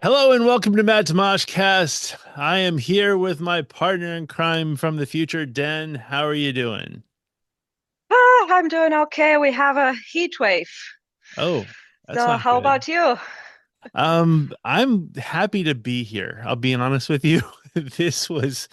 Hello and welcome to Matt's MOSHCAST. I am here with my partner in crime from the future, Den. How are you doing? I'm doing okay. We have a heat wave. Oh, that's So not how good. about you? I'm happy to be here. I'll be honest with you. This was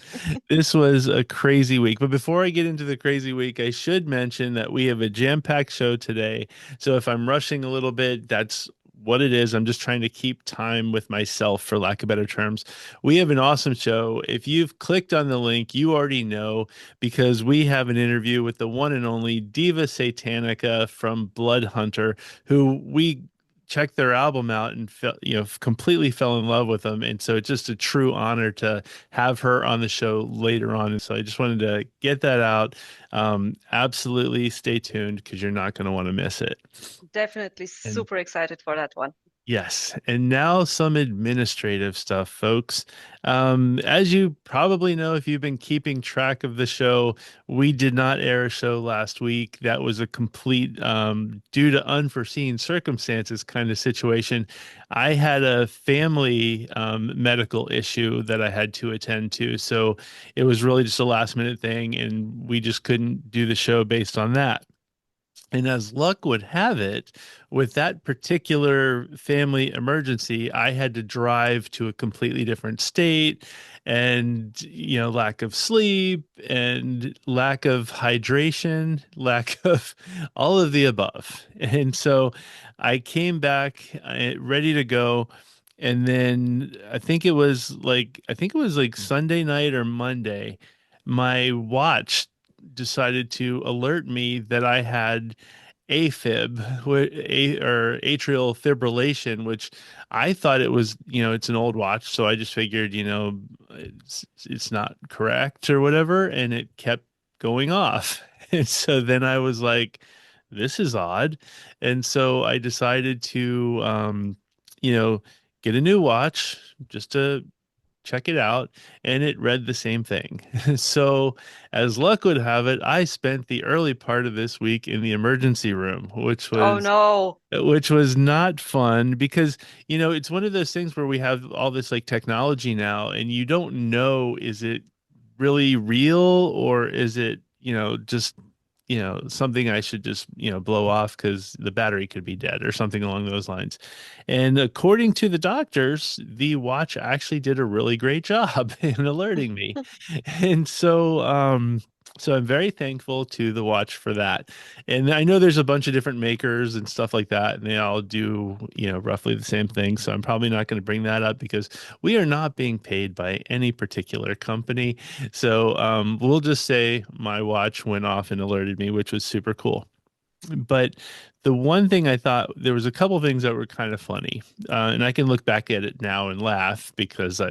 this was a crazy week. But before I get into the crazy week, I should mention that we have a jam-packed show today. So if I'm rushing a little bit, that's what it is. I'm just trying to keep time with myself, for lack of better terms. We have an awesome show. If you've clicked on the link, you already know because we have an interview with the one and only Diva Satanica from Bloodhunter, who we checked their album out and completely fell in love with them. And so it's just a true honor to have her on the show later on. And so I just wanted to get that out. Absolutely stay tuned because you're not going to want to miss it. Definitely And super excited for that one. yes, and now some administrative stuff, folks. As you probably know, if you've been keeping track of the show, we did not air a show last week. That was a complete, due to unforeseen circumstances kind of situation. I had a family medical issue that I had to attend to, so it was really just a last minute thing, and we just couldn't do the show based on that. And as luck would have it, with that particular family emergency, I had to drive to a completely different state and, lack of sleep and lack of hydration, lack of all of the above. And so I came back ready to go. And then I think it was like Sunday night or Monday, my watch decided to alert me that I had or atrial fibrillation, which I thought it was, it's an old watch, so I just figured, it's not correct or whatever, and it kept going off. And so then I was like, this is odd. And so I decided to you know, get a new watch just to check it out, and it read the same thing. So, as luck would have it, I spent the early part of this week in the emergency room, Oh no. which was not fun because, it's one of those things where we have all this like technology now, and you don't know, is it really real or is it, just something I should just, blow off because the battery could be dead or something along those lines. And according to the doctors, the watch actually did a really great job in alerting me. And so I'm very thankful to the watch for that. And I know there's a bunch of different makers and stuff like that, and they all do, roughly the same thing. So I'm probably not going to bring that up because we are not being paid by any particular company. So we'll just say my watch went off and alerted me, which was super cool. But the one thing I thought there was a couple things that were kind of funny, and I can look back at it now and laugh because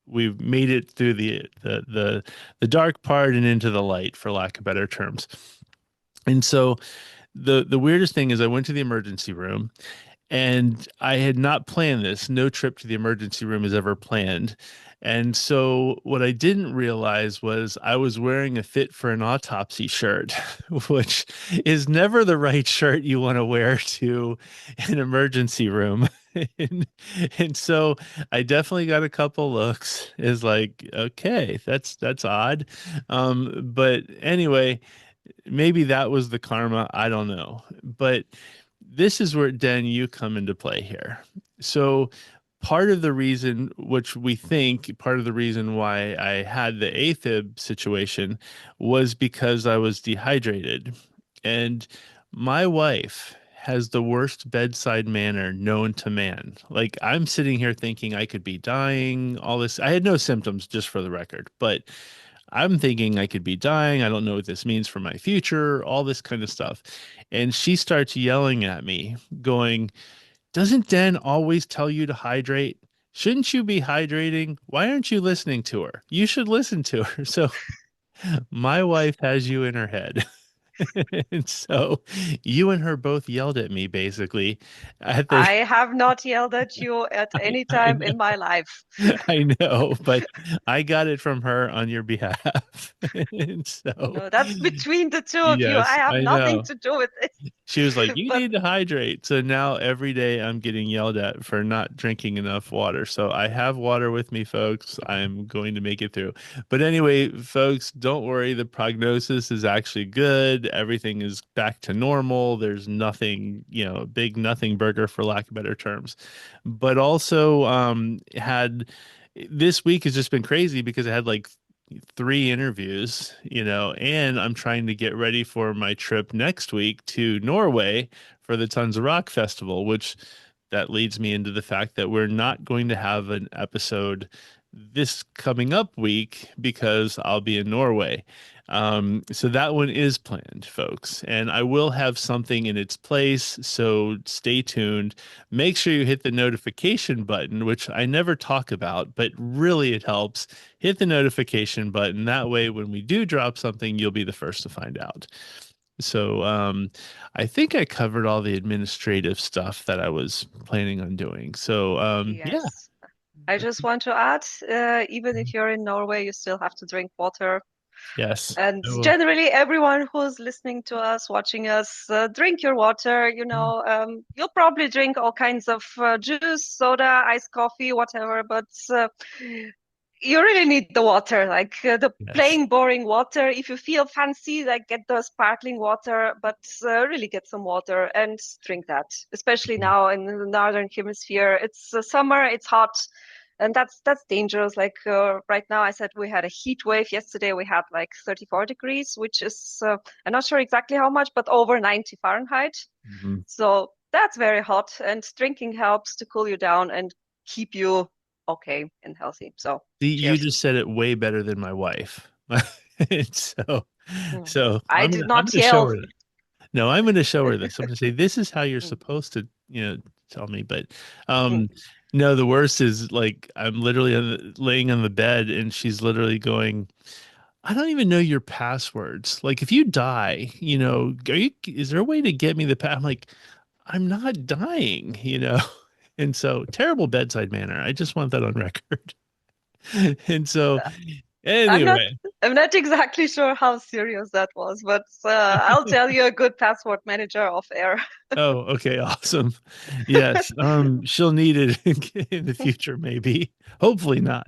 we've made it through the dark part and into the light, for lack of better terms. And so the weirdest thing is I went to the emergency room and I had not planned this. No trip to the emergency room is ever planned. And so what I didn't realize was I was wearing a fit for an autopsy shirt, which is never the right shirt you want to wear to an emergency room. And, and so I definitely got a couple looks. Is like, okay, that's odd. But anyway, maybe that was the karma. I don't know. But this is where, Den, you come into play here. So part of the reason, which we think part of the reason why I had the AFib situation was because I was dehydrated. And my wife has the worst bedside manner known to man. Like I'm sitting here thinking I could be dying, all this. I had no symptoms, just for the record, but I'm thinking I could be dying. I don't know what this means for my future, all this kind of stuff. And she starts yelling at me, going, doesn't Den always tell you to hydrate? Shouldn't you be hydrating? Why aren't you listening to her? You should listen to her. So my wife has you in her head. And so you and her both yelled at me basically at the I have not yelled at you at any I time know, in my life. I know, but I got it from her on your behalf. And so No, that's between the two of you. I yes, have I nothing know. to do with it. She was like, "You But need to hydrate." So now every day I'm getting yelled at for not drinking enough water. So I have water with me, folks. I'm going to make it through. But anyway, folks, don't worry. The prognosis is actually good. Everything is back to normal. There's nothing, big nothing burger for lack of better terms. But also, had this week has just been crazy because I had like three interviews, and I'm trying to get ready for my trip next week to Norway for the Tons of Rock Festival, which that leads me into the fact that we're not going to have an episode this coming up week because I'll be in Norway. So that one is planned, folks, and I will have something in its place. So stay tuned. Make sure you hit the notification button, which I never talk about, but really it helps. Hit the notification button. That way, when we do drop something, you'll be the first to find out. So I think I covered all the administrative stuff that I was planning on doing. So yeah. yes, I just want to add, even if you're in Norway, you still have to drink water. Yes. And I will. generally, everyone who's listening to us, watching us, drink your water. You'll probably drink all kinds of juice, soda, iced coffee, whatever, but you really need the water, like the Yes. plain boring water. If you feel fancy, like get the sparkling water, but really get some water and drink that, especially now in the northern hemisphere. It's summer, it's hot, and that's dangerous. Like right now, I said we had a heat wave. Yesterday we had like 34 degrees, which is I'm not sure exactly how much, but over 90 Fahrenheit. Mhm. So that's very hot, and drinking helps to cool you down and keep you okay and healthy. So See, you cheers. just said it way better than my wife. And so, Mm. so I I'm did gonna I'm not gonna show yell. her that. No, I'm gonna show her this. I'm gonna say this is how you're supposed to, tell me. But um, no, the worst is like I'm literally laying on the bed and she's literally going, I don't even know your passwords. Like if you die, is there a way to get me the I'm like, I'm not dying. And so terrible bedside manner. I just want that on record. And so I'm not anyway, I'm not exactly sure how serious that was, but I'll tell you a good password manager off air. oh, okay, awesome. Yes, she'll need it in the future, maybe. Hopefully not.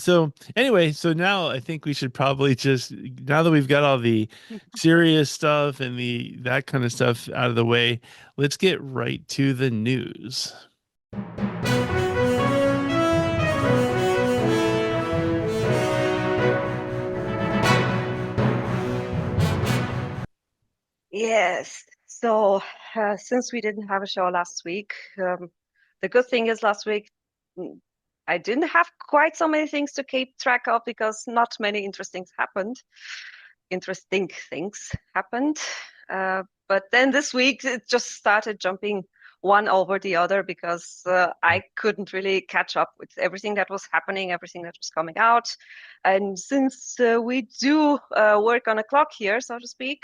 So anyway, so now I think we should probably just now that we've got all the serious stuff and the that kind of stuff out of the way, let's get right to the news. Yes. So, since we didn't have a show last week, the good thing is last week mm, I didn't have quite so many things to keep track of because not many interesting things happened. But then this week it just started jumping one over the other because I couldn't really catch up with everything that was happening, everything that was coming out. And since we do work on a clock here, so to speak,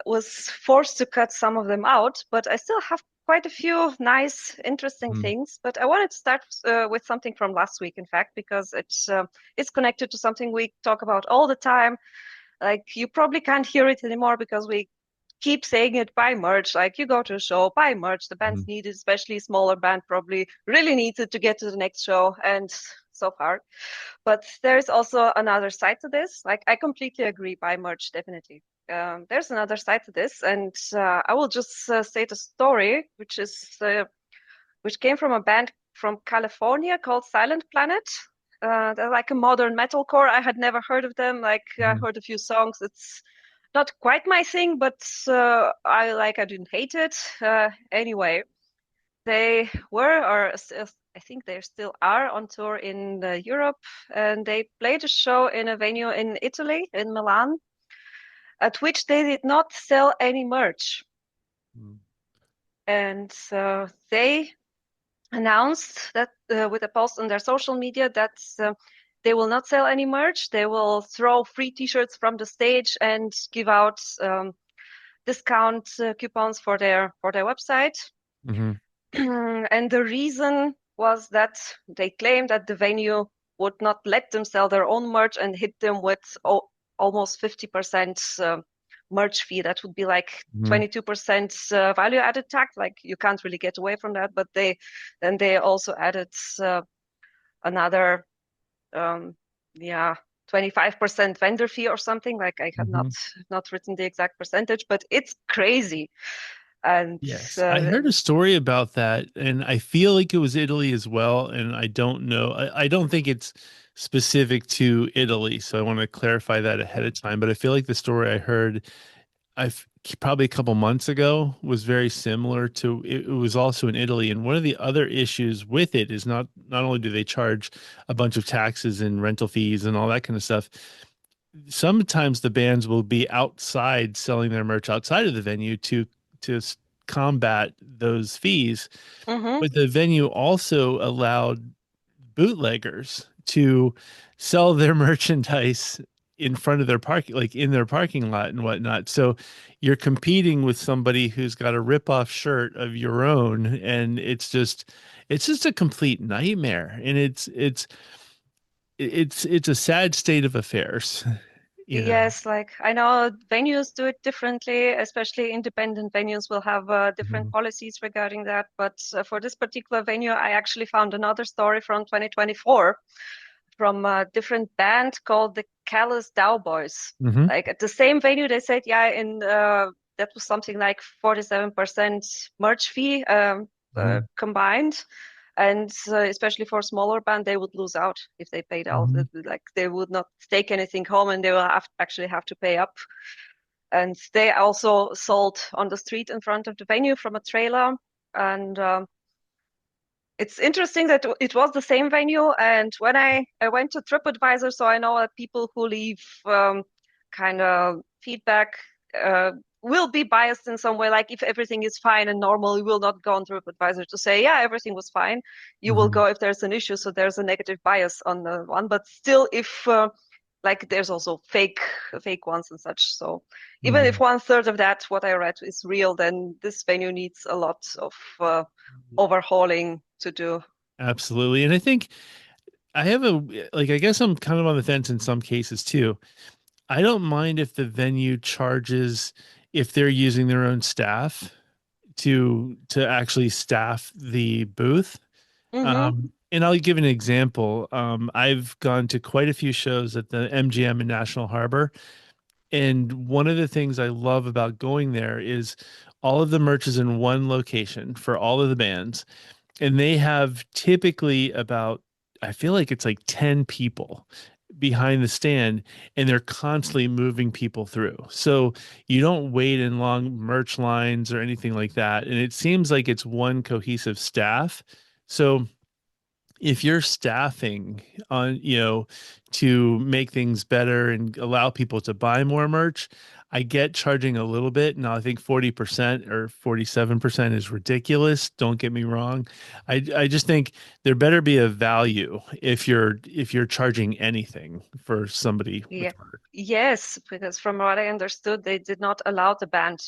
was forced to cut some of them out, but I still have quite a few nice, interesting Mm, things. But I wanted to start with something from last week, in fact, because it's connected to something we talk about all the time. Like you probably can't hear it anymore because we keep saying it, buy merch. Like you go to a show, buy merch. The band's mm, needed, especially a smaller band probably really needs it to get to the next show, and so far. But there's also another side to this. Like I completely agree, buy merch, definitely. There's another side to this, and I will just say the story, which came from a band from California called Silent Planet. They're like a modern metalcore. I had never heard of them. Like I mm, heard a few songs. It's not quite my thing, but I didn't hate it. Anyway, they were, or I think they still are, on tour in Europe, and they played a show in a venue in Italy, in Milan, at which they did not sell any merch. mm, And they announced that with a post on their social media that they will not sell any merch. They will throw free T-shirts from the stage and give out discount coupons for their website. mhm, And the reason was that they claimed that the venue would not let them sell their own merch and hit them with almost 50% merch fee. That would be like Mhm. 22% value added tax. Like you can't really get away from that. But they also added another yeah 25% vendor fee or something. Like I have Mhm. not written the exact percentage, but it's crazy. And Yes, I heard a story about that, and I feel like it was Italy as well. And I don't know. I don't think it's specific to Italy, so I want to clarify that ahead of time. But I feel like the story I heard, I've probably a couple months ago, was very similar to it was also in Italy. And one of the other issues with it is not only do they charge a bunch of taxes and rental fees and all that kind of stuff, sometimes the bands will be outside selling their merch outside of the venue to combat those fees. mhm. But the venue also allowed bootleggers to sell their merchandise in front of their parking, like in their parking lot and whatnot. So you're competing with somebody who's got a rip-off shirt of your own, and it's just a complete nightmare. And it's a sad state of affairs, you know. Yes, like I know venues do it differently, especially independent venues will have different Mhm. policies regarding that. But for this particular venue, I actually found another story from 2024 from a different band called the Callous Cowboys. Mhm. Like at the same venue, they said, yeah, in that was something like 47% merch fee Mhm. combined. And especially for a smaller band, they would lose out if they paid out. Mhm. Like they would not take anything home, and they will actually have to pay up. And they also sold on the street in front of the venue from a trailer. And it's interesting that it was the same venue. And when I went to TripAdvisor, so I know that people who leave kind of feedback uh, will be biased in some way. Like if everything is fine and normal, you will not go on TripAdvisor to say, yeah, everything was fine. You will Mhm. go if there's an issue. So there's a negative bias on the one. But still, if like there's also fake ones and such. So even if Mhm. 1/3 of that, what I read, is real, then this venue needs a lot of overhauling to do. Absolutely. And I think I have I guess I'm kind of on the fence in some cases too. I don't mind if the venue charges if they're using their own staff to actually staff the booth. Mm-hmm. And I'll give an example. I've gone to quite a few shows at the MGM in National Harbor, and one of the things I love about going there is all of the merch is in one location for all of the bands, and they have typically about, I feel like it's like 10 people behind the stand, and they're constantly moving people through. So you don't wait in long merch lines or anything like that. And it seems like it's one cohesive staff. So if you're staffing on, to make things better and allow people to buy more merch, I get charging a little bit. Now, I think 40% or 47% is ridiculous. Don't get me wrong. I just think there better be a value if you're charging anything for somebody Yeah. with merch. Yes, because from what I understood, they did not allow the band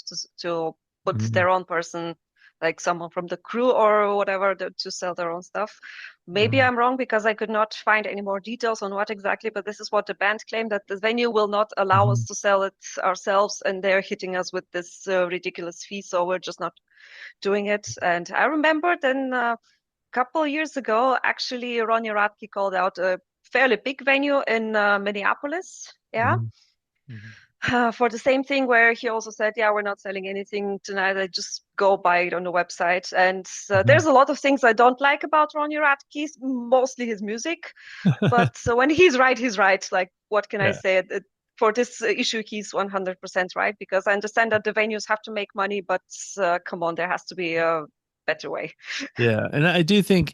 to put Mhm. their own person, like someone from the crew or whatever, to sell their own stuff. Maybe Mhm. I'm wrong because I could not find any more details on what exactly, but this is what the band claimed, that the venue will not allow us Mhm. to sell it ourselves, and they're hitting us with this ridiculous fee, so we're just not doing it. And I remember then a couple of years ago, actually, Ronnie Radke called out a fairly big venue in Minneapolis. Yeah. Mhm. Mhm. For the same thing, where he also said, yeah, we're not selling anything tonight. I just go buy it on the website. And Mhm. there's a lot of things I don't like about Ronnie Radke, mostly his music. But when he's right, he's right. Like, what can I Yeah. say? For this issue, he's 100% right, because I understand that the venues have to make money, but come on, there has to be a better way. Yeah, and I do think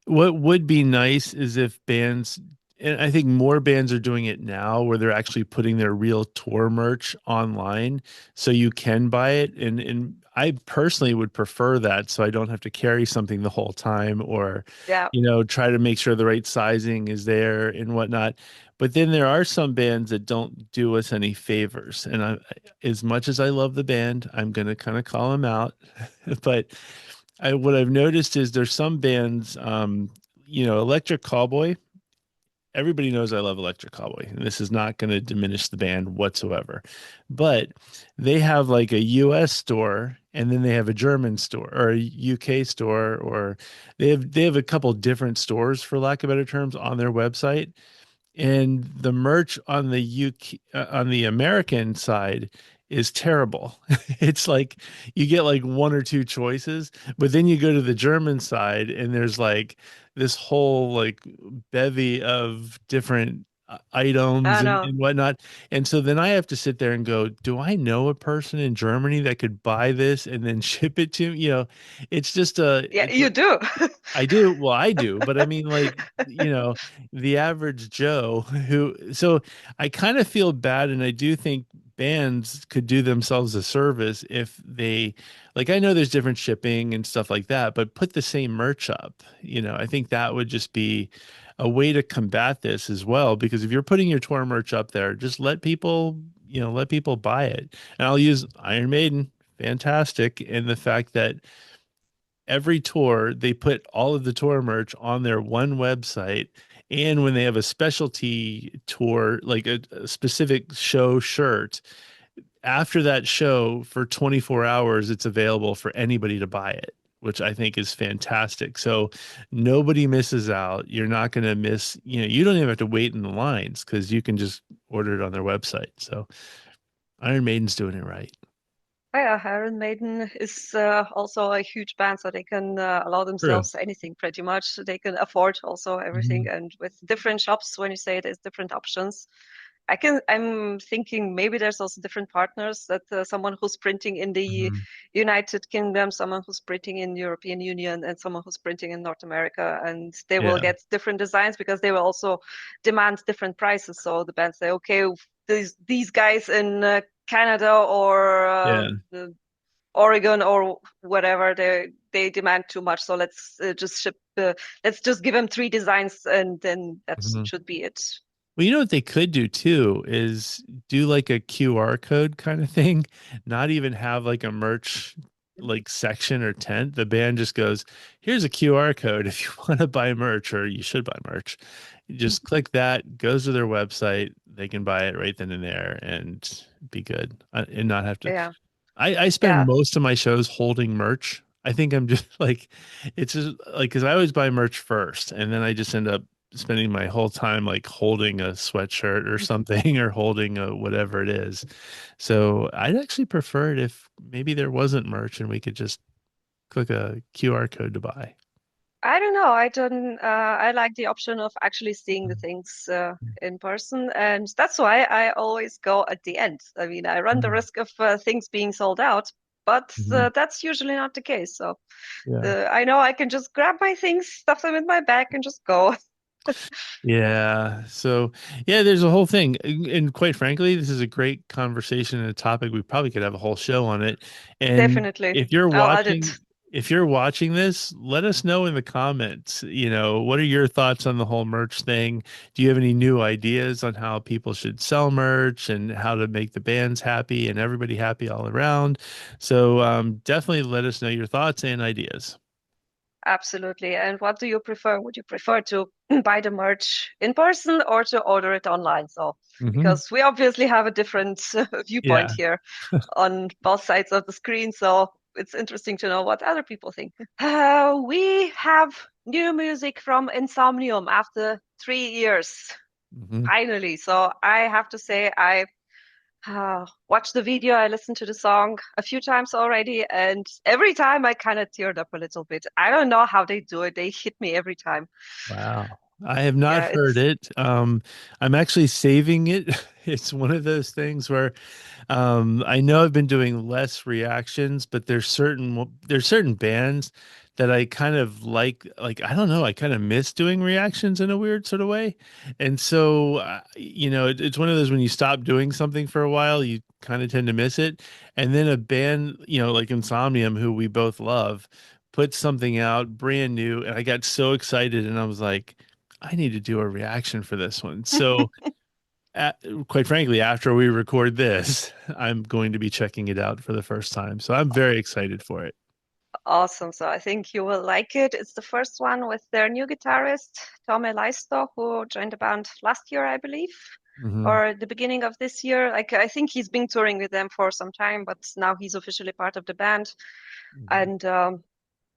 what would be nice is if bands, and I think more bands are doing it now, where they're actually putting their real tour merch online so you can buy it. And I personally would prefer that, so I don't have to carry something the whole time, or, Yeah. try to make sure the right sizing is there and whatnot. But then there are some bands that don't do us any favors. And as much as I love the band, I'm going to kind of call them out. But what I've noticed is there's some bands, Electric Callboy. everybody knows I love Electric Cowboy, and this is not going to diminish the band whatsoever. But they have like a US store, and then they have a German store or a UK store, or they have a couple different stores, for lack of better terms, on their website. And the merch on the UK on the American side is terrible. It's like you get like one or two choices, but then you go to the German side and there's like this whole like bevy of different items I and, know. and whatnot. And so then I have to sit there and go, do I know a person in Germany that could buy this and then ship it to me? It's just Yeah, you do. I do. Well, I do, but I mean, like, the average Joe so I kind of feel bad, and I do think bands could do themselves a service if they, like, I know there's different shipping and stuff like that, but put the same merch up. I think that would just be a way to combat this as well, because if you're putting your tour merch up there, just let people buy it. And I'll use Iron Maiden, fantastic, and the fact that every tour, they put all of the tour merch on their one website. And when they have a specialty tour, like a specific show shirt, after that show for 24 hours, it's available for anybody to buy it, which I think is fantastic. So nobody misses out. You're not going to miss, you don't even have to wait in the lines because you can just order it on their website. So Iron Maiden's doing it right. Yeah, Iron Maiden is also a huge band, so they can allow True. themselves anything pretty much. They can afford also everything, Hmm. and with different shops, when you say there's different options, I'm thinking maybe there's also different partners that someone who's printing in the Hmm. United Kingdom, someone who's printing in European Union, and someone who's printing in North America, and they will Yeah. get different designs because they will also demand different prices. So the band say, okay, these guys in Canada or Yeah. Oregon or whatever, they demand too much. So just ship. Let's just give them three designs, and then that Mhm. should be it. Well, you know what they could do too is do like a QR code kind of thing, not even have like a merch like section or tent. The band just goes, here's a QR code if you want to buy merch, or you should buy merch. You just click that, goes to their website, they can buy it right then and there and be good, and not have to. Yeah, I spend yeah. most of my shows holding merch. I think I'm just like, it's just like, because I always buy merch first, and then I just end up spending my whole time like holding a sweatshirt or something, or holding a whatever it is. So I'd actually prefer it if maybe there wasn't merch and we could just click a QR code to buy. I don't know. I don't. I like the option of actually seeing the things in person, and that's why I always go at the end. I mean, I run the Mhm. risk of things being sold out, but Mhm. that's usually not the case. So Yeah. I know I can just grab my things, stuff them in my bag, and just go. Yeah. So, yeah, there's a whole thing. And quite frankly, this is a great conversation and a topic. We probably could have a whole show on it. And Definitely, if you're I'll add it. watching, if you're watching this, let us know in the comments, what are your thoughts on the whole merch thing? Do you have any new ideas on how people should sell merch and how to make the bands happy and everybody happy all around? So, definitely let us know your thoughts and ideas. Absolutely. And what do you prefer? Would you prefer to buy the merch in person or to order it online? So, Hmm. because we obviously have a different viewpoint Yeah. here on both sides of the screen. So it's interesting to know what other people think. We have new music from Insomnium after 3 years, Hmm. finally. So I have to say, I watched the video, I listened to the song a few times already, and every time I kind of teared up a little bit. I don't know how they do it. They hit me every time. Wow. I have not Yeah, heard it's it. I'm actually saving it. It's one of those things where I know I've been doing less reactions, but there's certain bands that I kind of like I don't know, I kind of miss doing reactions in a weird sort of way. And so it's one of those when you stop doing something for a while, you kind of tend to miss it. And then a band, like Insomnium, who we both love, put something out brand new, and I got so excited, and I was like, I need to do a reaction for this one. So at, quite frankly, after we record this, I'm going to be checking it out for the first time. So I'm very excited for it. Awesome. So I think you will like it. It's the first one with their new guitarist, Tom Elisto, who joined the band last year, I believe, Hmm. or the beginning of this year. Like I think he's been touring with them for some time, but now he's officially part of the band. Hmm. And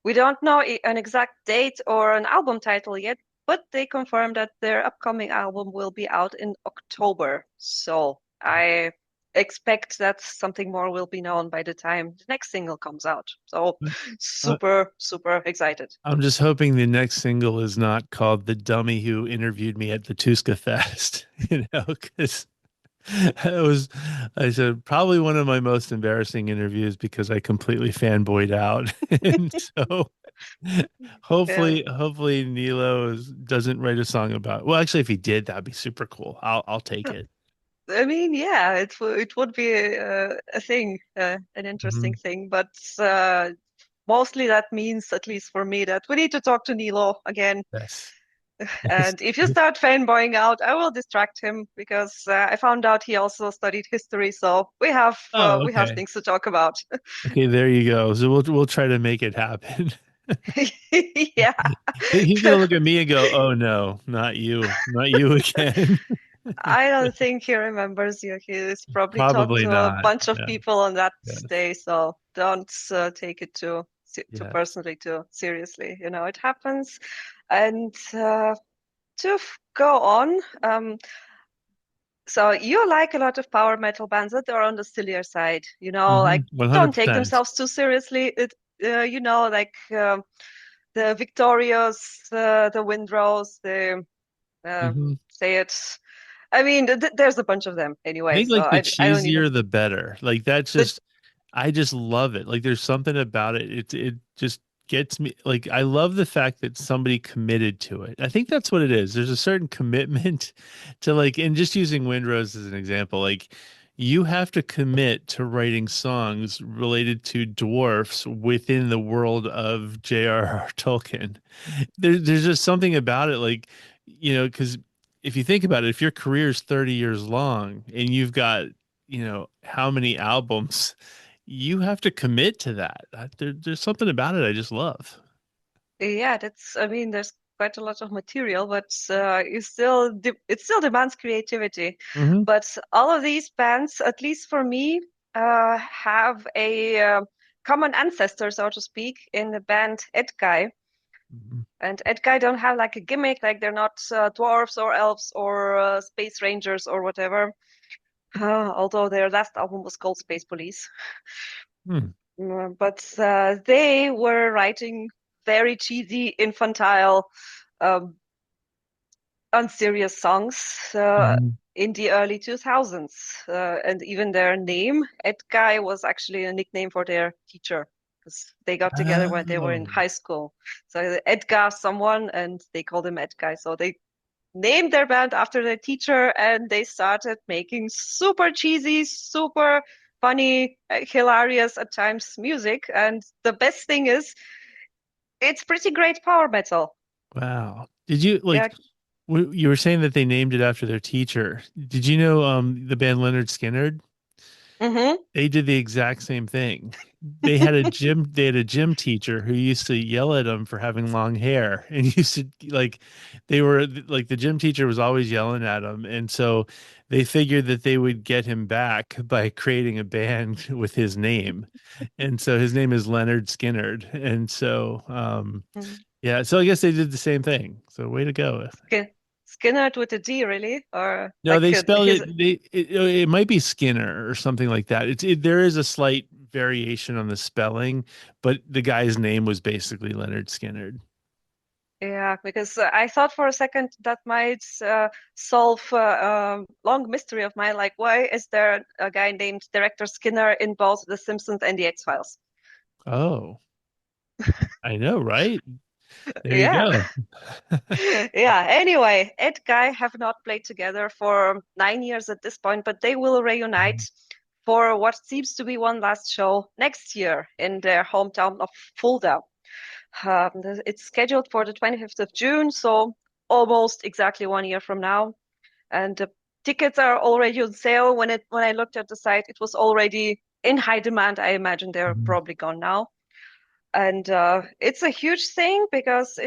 we don't know an exact date or an album title yet, but they confirmed that their upcoming album will be out in October. So I expect that something more will be known by the time the next single comes out. So Uh, super, super excited. I'm just hoping the next single is not called "The Dummy Who Interviewed Me at the Tuska Fest," because it was, I said, probably one of my most embarrassing interviews because I completely fanboyed out. And so Yeah. hopefully doesn't write a song about, well, actually, if he did, that'd be super cool. I'll take it. I mean, yeah, it would be a thing, an interesting Mhm. thing, but mostly that means, at least for me, that we need to talk to Nilo again. Yes. Yes. And if you start fanboying out, I will distract him because I found out he also studied history, so Oh, we have okay. things to talk about. Okay, there you go. So we'll try to make it happen. Yeah. He's gonna look at me and go, "Oh no, not you again." I don't think he remembers you. He's probably talked Probably to a not. bunch of Yeah. people on that Yes. day, so don't take it too Yeah. personally, too seriously. You know, it happens. And go on, so you like a lot of power metal bands that are on the sillier side, you know, Hmm. like don't take 100%. themselves too seriously. You know, like the Victorious, the Windrose, the Hmm. say it. I mean, there's a bunch of them I anyway, think so like the I don't cheesier even. the better. Like that's The, just I just love it. Like there's something about it. It just gets me, like I love the fact that somebody committed to it. I think that's what it is. There's a certain commitment to, like, and just using Windrose as an example, like you have to commit to writing songs related to dwarfs within the world of J.R.R. Tolkien. There's just something about it, like, because if you think about it, if your career is 30 years long and you've got, how many albums, you have to commit to that. There's something about it I just love. yeah, that's. I mean, there's quite a lot of material, but it still demands creativity. Hmm. But all of these bands, at least for me, have a common ancestor, so to speak, in the band Edguy. Hmm. And Edguy don't have like a gimmick, like they're not dwarves or elves or space rangers or whatever. Although their last album was called Space Police. Hmm. But they were writing very cheesy, infantile, um, unserious songs Hmm. in the early 2000s. And even their name, Edguy, was actually a nickname for their teacher because they got together when they were in Oh, high school. So Edgar someone, and they called him Edguy. So they named their band after their teacher, and they started making super cheesy, super funny, hilarious at times music. And the best thing is, it's pretty great power metal. wow. Did you Yeah. like, you were saying that they named it after their teacher? Did you know the band Leonard Skinner? Hmm. They did the exact same thing. They had a gym teacher who used to yell at them for having long hair, and used to, like, they were like, the gym teacher was always yelling at them, and so they figured that they would get him back by creating a band with his name. And so his name is Leonard Skinnard. And so yeah, so I guess they did the same thing. So way to go. Skin Skinnerd with a D, really? Or No, like they spelled his. it. It might be Skinner or something like that. There is a slight variation on the spelling, but the guy's name was basically Leonard Skinner. Yeah, because I thought for a second that might solve a long mystery of mine. Like, why is there a guy named Director Skinner in both The Simpsons and The X-Files? Oh, I know, right? There you Yeah. go. Yeah. Anyway, Ed Guy have not played together for 9 years at this point, but they will reunite for what seems to be one last show next year in their hometown of Fulda. It's scheduled for the 25th of June, so almost exactly 1 year from now. And the tickets are already on sale. When I looked at the site, it was already in high demand. I imagine they're Mhm. probably gone now. And it's a huge thing because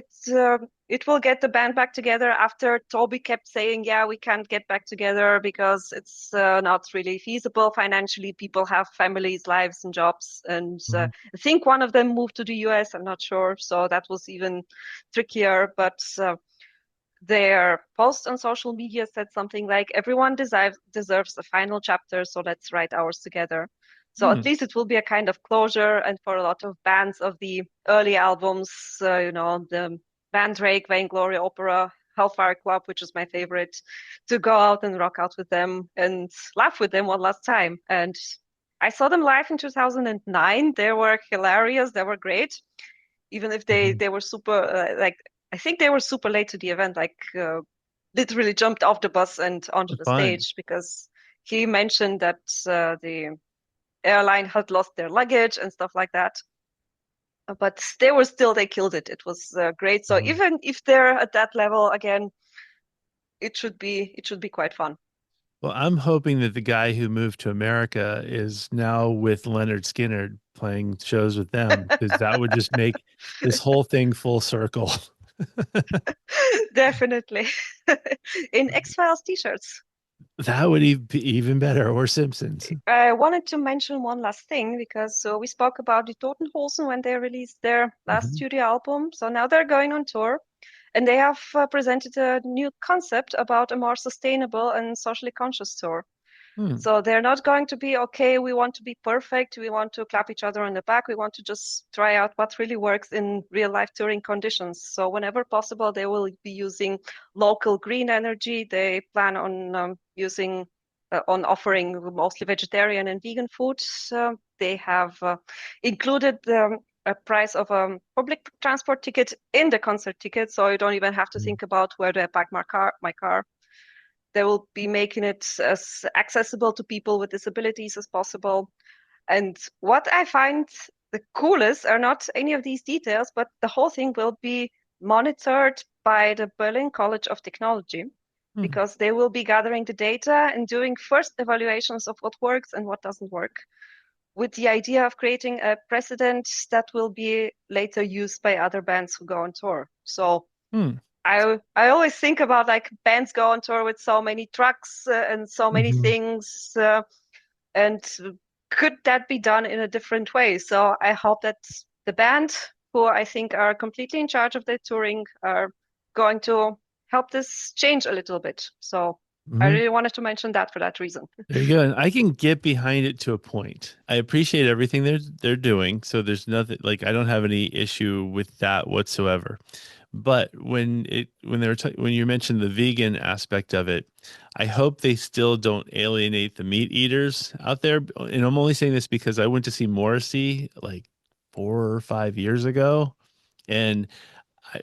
it will get the band back together after Toby kept saying, yeah, we can't get back together because it's not really feasible financially. People have families, lives, and jobs. And Mhm. I think one of them moved to the US. I'm not sure. So that was even trickier. But their post on social media said something like, everyone deserves a final chapter, so let's write ours together. So at Hmm. least it will be a kind of closure. And for a lot of bands of the early albums, the Mandrake, Vainglory Opera, Hellfire Club, which is my favorite, to go out and rock out with them and laugh with them one last time. And I saw them live in 2009. They were hilarious. They were great, even if they Mhm. they were super like I think they were super late to the event, like literally jumped off the bus and onto the Fun. stage because he mentioned that the airline had lost their luggage and stuff like that. But they killed it. It was great. So Mhm. even if they're at that level again, it should be quite fun. Well, I'm hoping that the guy who moved to America is now with Leonard Skinner playing shows with them, because that would just make this whole thing full circle. Definitely. In X-Files t-shirts. That would be even better, or Simpsons. I wanted to mention one last thing because we spoke about the Toten Hosen when they released their last Mhm. studio album. So now they're going on tour and they have presented a new concept about a more sustainable and socially conscious tour. Hmm. So they're not going to be, okay, we want to be perfect. We want to clap each other on the back. We want to just try out what really works in real life touring conditions. So whenever possible, they will be using local green energy. They plan on offering mostly vegetarian and vegan foods. They have included a price of a public transport ticket in the concert ticket, so you don't even have to think about where do I park my car. They will be making it as accessible to people with disabilities as possible. And what I find the coolest are not any of these details, but the whole thing will be monitored by the Berlin College of Technology Hmm. because they will be gathering the data and doing first evaluations of what works and what doesn't work, with the idea of creating a precedent that will be later used by other bands who go on tour. So Hmm. I always think about like bands go on tour with so many trucks and so many Mhm. things, and could that be done in a different way? So I hope that the band, who I think are completely in charge of their touring, are going to help this change a little bit. So I Mhm. really wanted to mention that for that reason. There you go. And I can get behind it to a point. I appreciate everything they're doing, so there's nothing like I don't have any issue with that whatsoever. But when you mentioned the vegan aspect of it, I hope they still don't alienate the meat eaters out there. And I'm only saying this because I went to see Morrissey like 4 or 5 years ago, and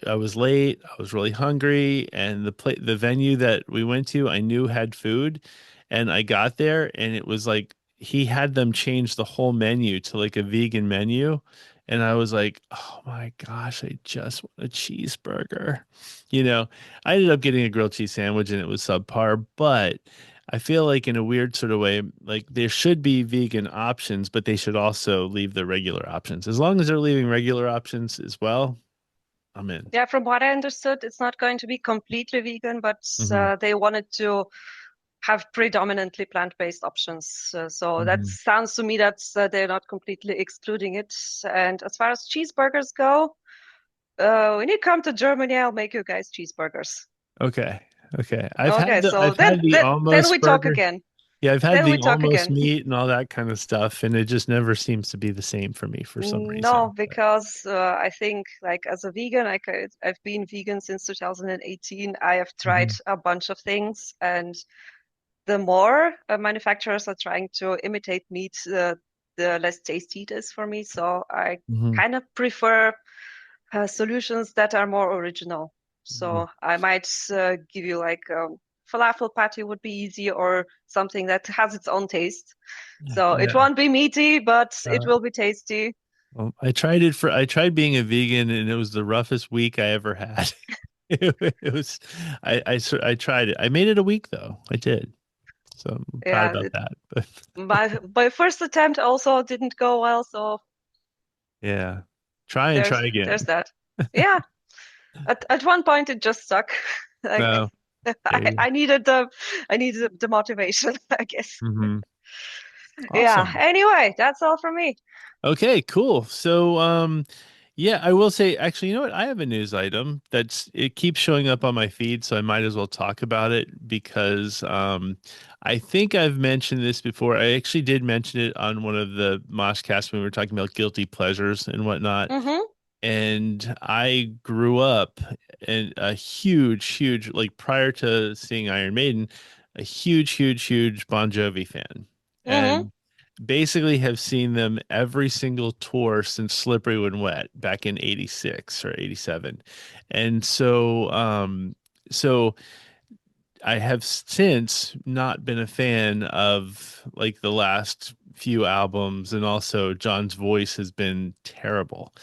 I was late. I was really hungry, and the venue that we went to, I knew had food, and I got there, and it was like he had them change the whole menu to like a vegan menu, and I was like, oh my gosh, I just want a cheeseburger. You know, I ended up getting a grilled cheese sandwich, and it was subpar, but I feel like in a weird sort of way, like there should be vegan options, but they should also leave the regular options. As long as they're leaving regular options as well, I'm in. Yeah, from what I understood, it's not going to be completely vegan, but Hmm. they wanted to have predominantly plant-based options. So that Hmm. sounds to me that they're not completely excluding it. And as far as cheeseburgers go, when you come to Germany, I'll make you guys cheeseburgers. Okay. Okay. Okay, so I've then had the then, then we almost talk burger. again. Yeah, I've had Then the we talk almost again. meat and all that kind of stuff, and it just never seems to be the same for me for some No, reason. But because I think like as a vegan, I've been vegan since 2018. I have tried hmm. a bunch of things, and the more manufacturers are trying to imitate meat, the less tasty it is for me. So I Hmm. kind of prefer solutions that are more original. Hmm. So I might give you like falafel patty would be easy, or something that has its own taste. So it Yeah. won't be meaty, but it Uh, will be tasty. well, I tried being a vegan, and it was the roughest week I ever had. It was, I tried it. I made it a week though. I did. So I'm proud Yeah, about that. But my first attempt also didn't go well. So yeah. Try and try There's again. that. Yeah. At one point it just stuck. Like No, there you I needed the motivation, I guess. go. Hmm. Yeah. Awesome. Anyway, that's all from me. Okay, cool. So, yeah, I will say, actually, you know what? I have a news item it keeps showing up on my feed, so I might as well talk about it because, I think I've mentioned this before. I actually did mention it on one of the MOSHCasts when we were talking about guilty pleasures and whatnot. Mm-hmm. And I grew up in a huge, like prior to seeing Iron Maiden, a huge Bon Jovi fan. Mm-hmm. And basically have seen them every single tour since Slippery When Wet back in 86 or 87. And so I have since not been a fan of like the last few albums, and also John's voice has been terrible.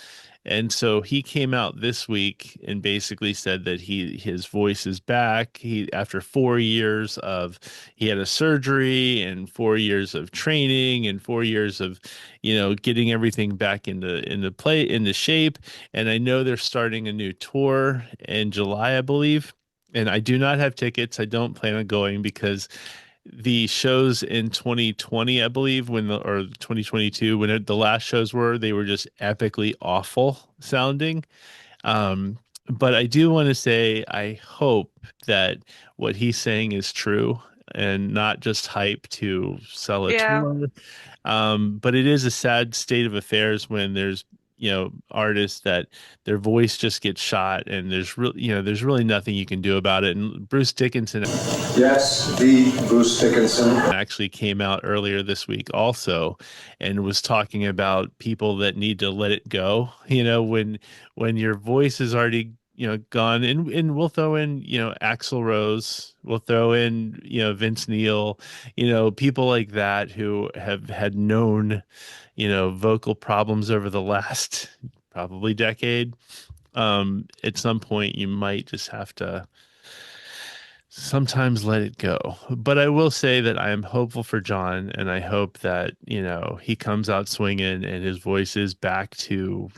And so he came out this week and basically said that his voice is back. He after 4 years of he had a surgery and 4 years of training and 4 years of getting everything back into shape. And I know they're starting a new tour in July, I believe. And I do not have tickets. I don't plan on going because the shows in 2020, I believe, or 2022, the last shows were, they were just epically awful sounding. Um, but I do want to say I hope that what he's saying is true and not just hype to sell a Yeah. tour. But it is a sad state of affairs when there's artists that their voice just gets shot and there's really nothing you can do about it. And Bruce Dickinson Yes, the Bruce Dickinson. actually came out earlier this week also and was talking about people that need to let it go. When your voice is already gone, and we'll throw in Axl Rose, we'll throw in Vince Neil, people like that who have had known vocal problems over the last probably decade. At some point you might just have to sometimes let it go. But I will say that I am hopeful for John, and I hope that, he comes out swinging and his voice is back to,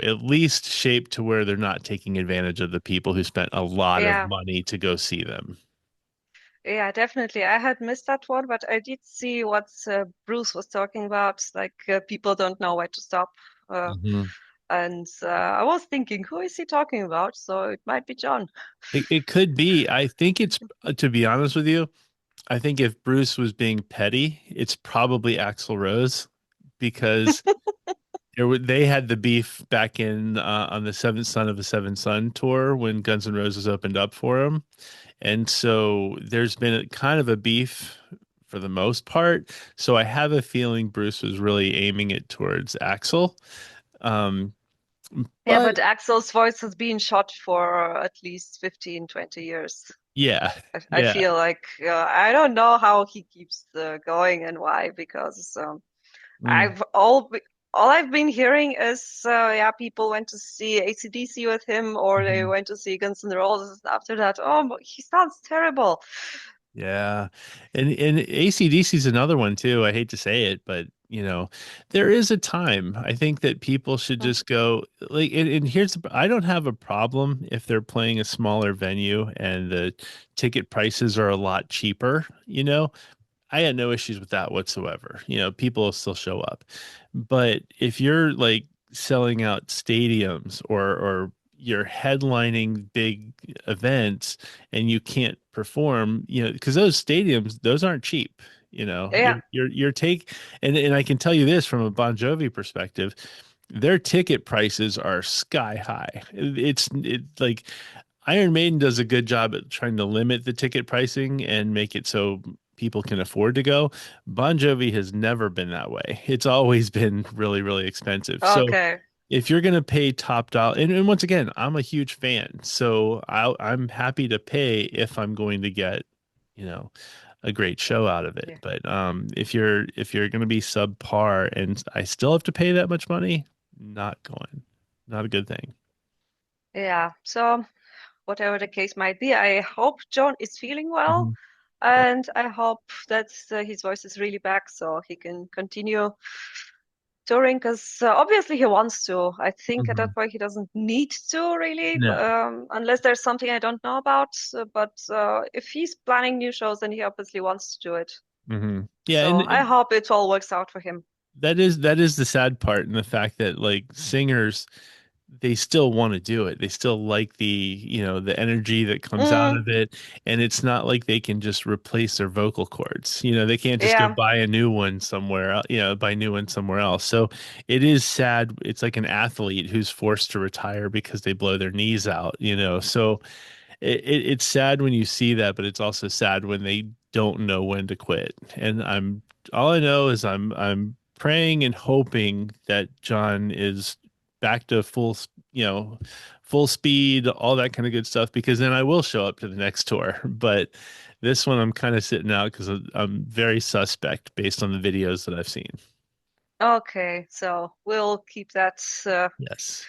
at least shaped to where they're not taking advantage of the people who spent a lot of Yeah. money to go see them. Yeah, definitely. I had missed that one, but I did see what Bruce was talking about. Like people don't know where to stop. Mhm. And I was thinking, who is he talking about? So it might be John. It could be. I think it's, to be honest with you, I think if Bruce was being petty, it's probably Axl Rose because they had the beef back in on the Seventh Son of a Seventh Son tour when Guns N' Roses opened up for him. And so there's been kind of a beef for the most part. So I have a feeling Bruce was really aiming it towards Axl. Um, Yeah, but but Axel's voice has been shot for at least 15, 20 years. yeah, I yeah. feel like I don't know how he keeps going and why, because Mm, I've all I've been hearing is yeah, people went to see AC/DC with him, or they mhm. went to see Guns N' Roses. After that, oh, he sounds terrible. Yeah. And AC/DC is another one too. I hate to say it, but there is a time. I think that people should Mm. just go like, and I don't have a problem if they're playing a smaller venue and the ticket prices are a lot cheaper. I had no issues with that whatsoever. People will still show up. But if you're like selling out stadiums or you're headlining big events and you can't perform, because those stadiums, those aren't cheap. Yeah. Your take, and I can tell you this from a Bon Jovi perspective, their ticket prices are sky high. It like Iron Maiden does a good job at trying to limit the ticket pricing and make it so people can afford to go. Bon Jovi has never been that way. It's always been really expensive. So Okay. if you're going to pay top dollar, and once again, I'm a huge fan, so I'm happy to pay if I'm going to get, you know, a great show out of it. Yeah. But if you're going to be subpar and I still have to pay that much money, not going, not a good thing. Yeah. So whatever the case might be, I hope John is feeling well, Mhm. and I hope that his voice is really back so he can continue touring because obviously he wants to. I think at Mhm. that point he doesn't need to really, No. unless there's something I don't know about. But if he's planning new shows, then he obviously wants to do it. Yeah, So I and hope it all works out for him. that is the sad part, and the fact that like singers, they still want to do it. They still like the energy that comes out Mm, of it, and it's not like they can just replace their vocal cords. They can't just go yeah, buy a new one somewhere, buy a new one somewhere else. So it is sad. It's like an athlete who's forced to retire because they blow their knees out. So it's sad when you see that, but it's also sad when they don't know when to quit. And all I know is I'm praying and hoping that John is back to full speed, all that kind of good stuff, because then I will show up to the next tour. But this one I'm kind of sitting out because I'm very suspect based on the videos that I've seen. okay. So Yes.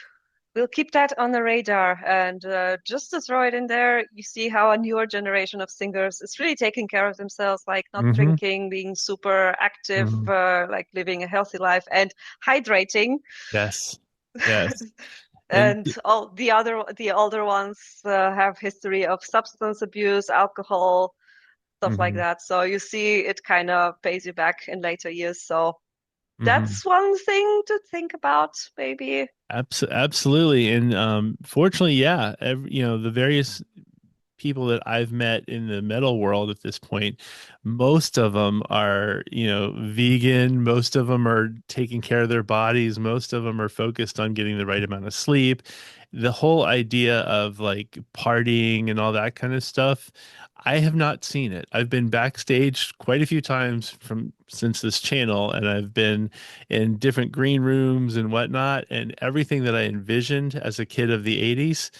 we'll keep that on the radar. And just to throw it in there, you see how a newer generation of singers is really taking care of themselves, like not Mm-hmm. drinking, being super active, Mm-hmm. like living a healthy life and hydrating. Yes. Yes. And And all the older ones have history of substance abuse, alcohol, stuff like mhm, that. So you see it kind of pays you back in later years. So mhm. that's one thing to think about, maybe. Absolutely. And fortunately, yeah, the various people that I've met in the metal world at this point, most of them are, vegan. Most of them are taking care of their bodies. Most of them are focused on getting the right amount of sleep. The whole idea of like partying and all that kind of stuff, I have not seen it. I've been backstage quite a few times from since this channel, and I've been in different green rooms and whatnot, and everything that I envisioned as a kid of the 80s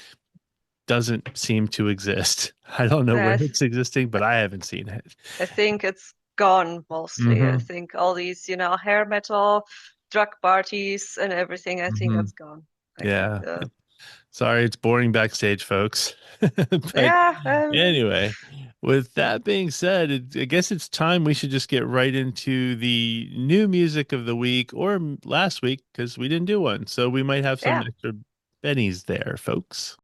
doesn't seem to exist. I don't know where I, it's existing, but I haven't seen it. I think it's gone mostly. I Hmm. think all these, hair metal, drug parties and everything, I think Hmm. that's gone. Like, Yeah. Sorry, it's boring backstage, folks. But yeah, anyway, with that being said, I guess it's time we should just get right into the new music of the week or last week because we didn't do one. So we might have some yeah. extra bennies there, folks.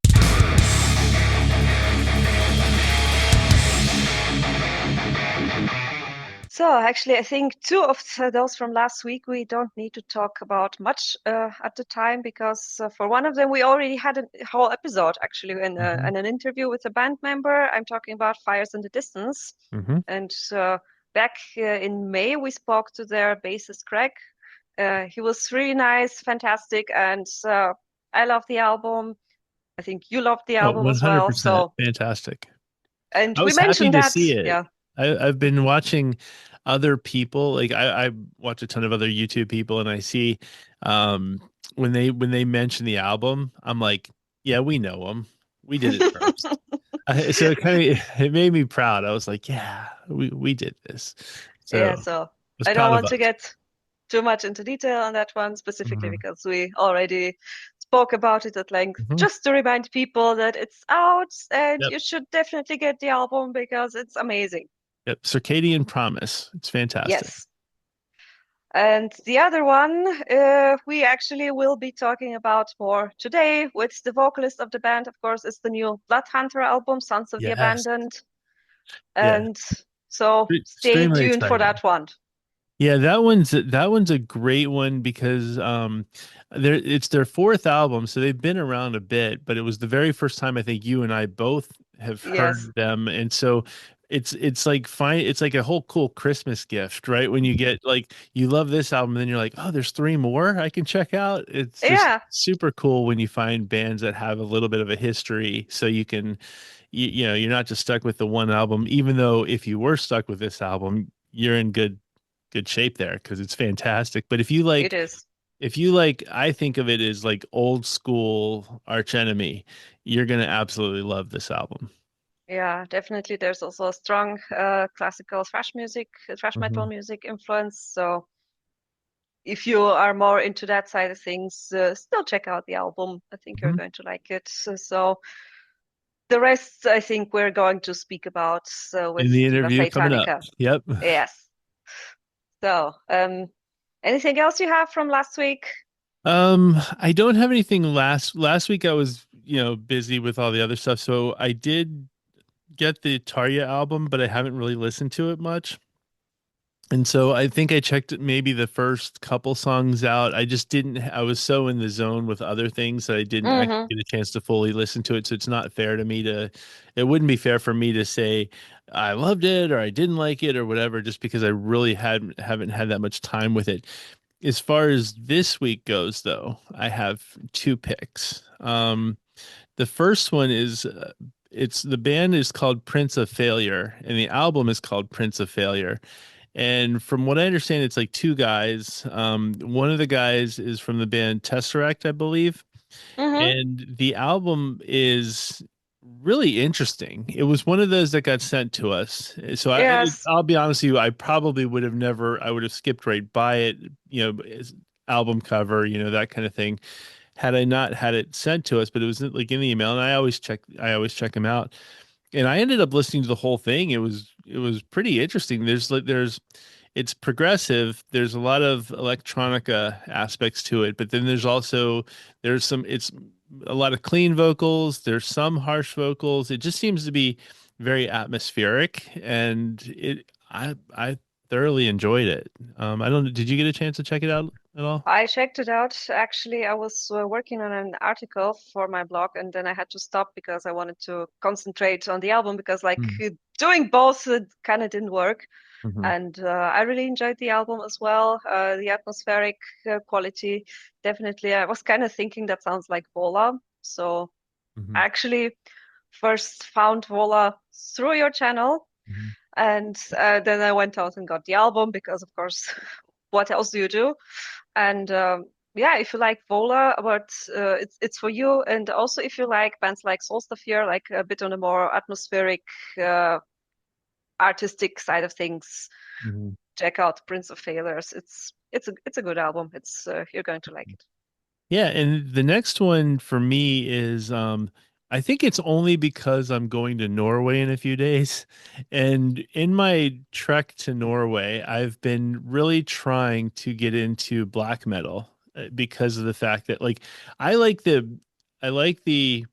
So actually, I think two of those from last week we don't need to talk about much at the time because for one of them we already had a whole episode actually Hmm. in an interview with a band member. I'm talking about Fires in the Distance, Hmm. and back in May we spoke to their bassist Craig. He was really nice, fantastic, and I love the album. I think you loved the Oh, album as well. 100%. So, Fantastic. and I we was happy mentioned to that, see it. yeah, I've been watching other people, like I watch a ton of other YouTube people, and I see um, when they mention the album, I'm like, yeah, we know them. We did it first. So it made me proud. I was like, yeah, we did this. So yeah. I So was I don't proud of want to us. get too much into detail on that one specifically Mhm. because we already spoke about it at length. Mhm. Just to remind people that it's out and Yep. you should definitely get the album because it's amazing. Yep. Circadian Promise. It's fantastic. Yes. And the other one, we actually will be talking about more today with the vocalist of the band, of course, is the new Bloodhunter album, Sons of the Yes. Abandoned. Yeah. And so stay Extremely tuned for exciting. that one. Yeah, that one's a great one because it's their fourth album, so they've been around a bit, but it was the very first time I think you and I both have Yes. heard them. And so it's like fine, it's like a whole cool Christmas gift, right? When you get like you love this album, then you're like, oh, there's three more I can check out. It's just Yeah, super cool when you find bands that have a little bit of a history, so you can you're not just stuck with the one album, even though if you were stuck with this album, you're in good shape there because it's fantastic. But it is. if you like, I think of it as like old school Arch Enemy, you're gonna absolutely love this album. Yeah, definitely. There's also a strong classical thrash music, thrash metal Hmm. music influence. So if you are more into that side of things, still check out the album. I think you're Hmm. going to like it. So the rest, I think we're going to speak about with In the Diva interview coming up. Satanica. Yep. Yes. So Anything else you have from last week? I don't have anything last week I was, busy with all the other stuff. So I did get the Tarja album, but I haven't really listened to it much. And so I think I checked maybe the first couple songs out. I just didn't, I was so in the zone with other things that I didn't actually Mm-hmm. get a chance to fully listen to it. So it's not fair to me it wouldn't be fair for me to say I loved it or I didn't like it or whatever, just because I really haven't had that much time with it. As far as this week goes, though, I have two picks. The first one is it's the band is called Prince of Failure, and the album is called Prince of Failure. And from what I understand, it's like two guys. One of the guys is from the band Tesseract, I believe, Mm-hmm. and the album is really interesting. It was one of those that got sent to us. So Yes. I'll be honest with you, I probably would have never, I would have skipped right by it, album cover, that kind of thing, had I not had it sent to us. But it was like in the email, and I always check them out. And I ended up listening to the whole thing. It was pretty interesting. It's progressive. There's a lot of electronica aspects to it, but then it's a lot of clean vocals. There's some harsh vocals. It just seems to be very atmospheric, and I thoroughly enjoyed it. I don't. Did you get a chance to check it out at all? I checked it out. Actually, I was working on an article for my blog, and then I had to stop because I wanted to concentrate on the album because, like, doing both kind of didn't work. Mm-hmm. And I really enjoyed the album as well. The atmospheric quality, definitely. I was kind of thinking that sounds like Vola. So Hmm. I actually first found Vola through your channel, Hmm. and then I went out and got the album because, of course, what else do you do? And yeah, if you like Vola, but it's for you. And also, if you like bands like Soulstafier, like a bit on a more atmospheric, uh, artistic side of things, Hmm. check out Prince of Failures. It's a good album. It's you're going to like it. Yeah, and the next one for me is I think it's only because I'm going to Norway in a few days. And in my trek to Norway, I've been really trying to get into black metal because of the fact that like I like the I like the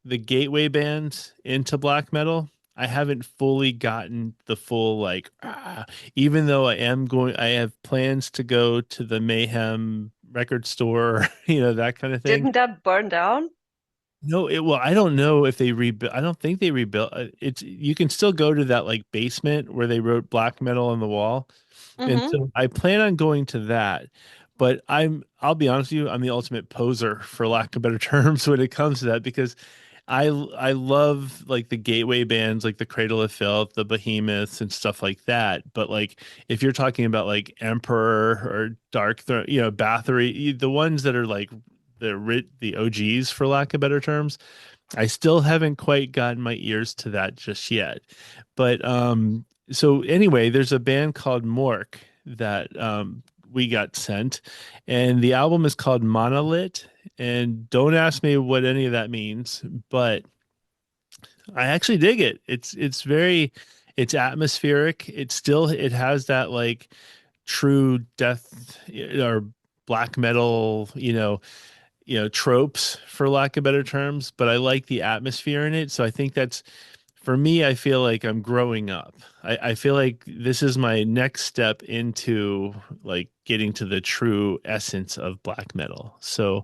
gateway bands into black metal. I haven't fully gotten the full even though I have plans to go to the Mayhem record store, that kind of thing. Didn't that burn down? No, well, I don't know if they rebuilt. I don't think they rebuilt. It's you can still go to that like basement where they wrote black metal on the wall. And Mm-hmm. so I plan on going to that. But I'll be honest with you, I'm the ultimate poser, for lack of better terms, when it comes to that, because I love like the gateway bands like the Cradle of Filth, the Behemoths and stuff like that. But like if you're talking about like Emperor or Dark Throne, Bathory, the ones that are like the OGs, for lack of better terms, I still haven't quite gotten my ears to that just yet. But so anyway, there's a band called Mork that we got sent, and the album is called Monolith. And don't ask me what any of that means, but I actually dig it. It's atmospheric. It has that like true death or black metal, tropes, for lack of better terms, but I like the atmosphere in it. So I think that's for me, I feel like I'm growing up. I feel like this is my next step into like getting to the true essence of black metal. So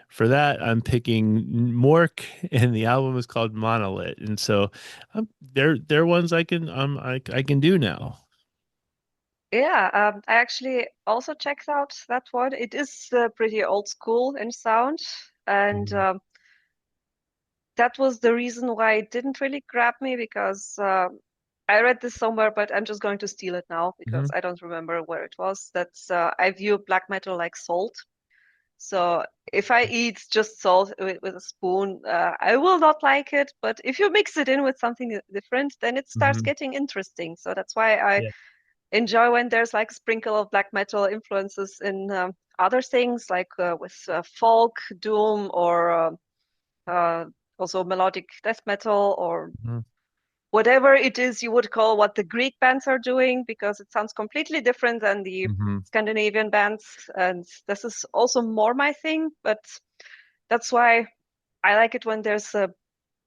for that, I'm picking Mork, and the album is called Monolith. And so they're ones I can do now. Yeah, I actually also checked out that one. It is pretty old school in sound, and Mhm. that was the reason why it didn't really grab me because I read this somewhere, but I'm just going to steal it now because Mhm. I don't remember where it was. That's I view black metal like salt. So if I eat just salt with a spoon, I will not like it. But if you mix it in with something different, then it starts Mhm. getting interesting. So that's why I Yeah. enjoy when there's like a sprinkle of black metal influences in other things, like with folk, doom, or uh, also melodic death metal or Mhm. whatever it is you would call what the Greek bands are doing, because it sounds completely different than the Scandinavian bands. And this is also more my thing, but that's why I like it when there's a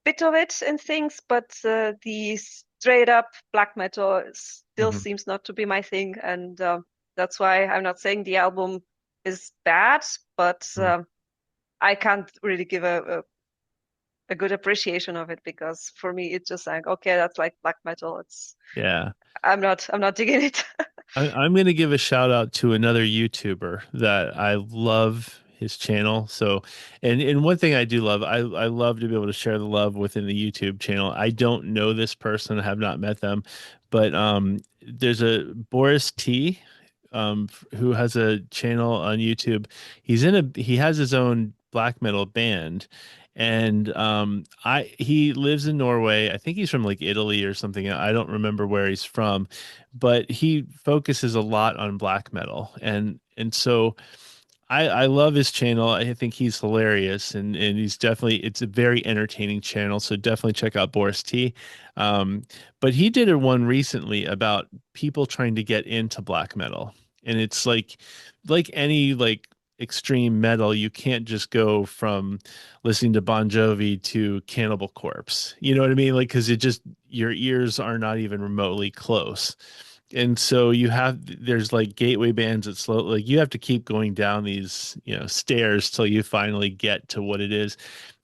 bit of it in things, but the straight up black metal still seems not to be my thing. And that's why I'm not saying the album is bad, but I can't really give a good appreciation of it, because for me it's just like, okay, that's like black metal. I'm not digging it. I'm going to give a shout out to another YouTuber that I love his channel. So, and one thing I do love, I love to be able to share the love within the YouTube channel. I don't know this person, I have not met them, but there's a Boris T, who has a channel on YouTube. He has his own black metal band, and he lives in Norway. I think he's from like Italy or something. I don't remember where he's from, but he focuses a lot on black metal, and so I love his channel. I think he's hilarious, and it's a very entertaining channel. So definitely check out Boris T. Um, but he did a one recently about people trying to get into black metal, and it's like any like extreme metal, you can't just go from listening to Bon Jovi to Cannibal Corpse. You know what I mean? Like, because your ears are not even remotely close. And so there's like gateway bands that like you have to keep going down these, stairs till you finally get to what it is.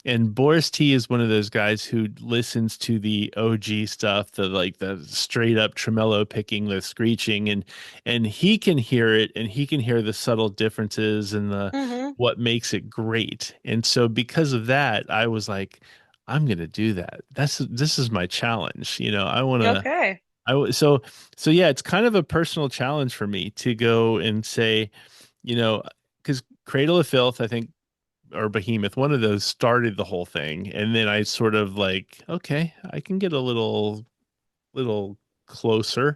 And Boris T is one of those guys who listens to the OG stuff, the straight up tremolo picking, the screeching, and he can hear it, and he can hear the subtle differences and the what makes it great. And so because of that, I was like, I'm gonna do that. This is my challenge. I want to. Okay. So yeah, it's kind of a personal challenge for me to go and say, because Cradle of Filth, I think, or Behemoth, one of those started the whole thing, and then I sort of like, okay, I can get a little closer,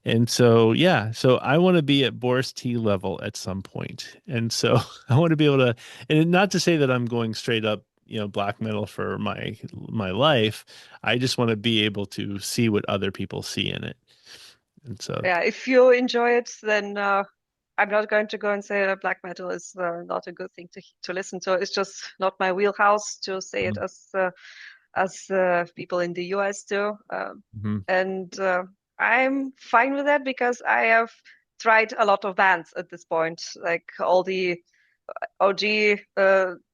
and so yeah, so I want to be at Boris T level at some point, and so I want to be able to, and not to say that I'm going straight up, black metal for my life. I just want to be able to see what other people see in it, and so Yeah, if you enjoy it, then I'm not going to go and say that black metal is not a good thing to listen to. It's just not my wheelhouse to say it as people in the US do. And I'm fine with that, because I have tried a lot of bands at this point, like all the OG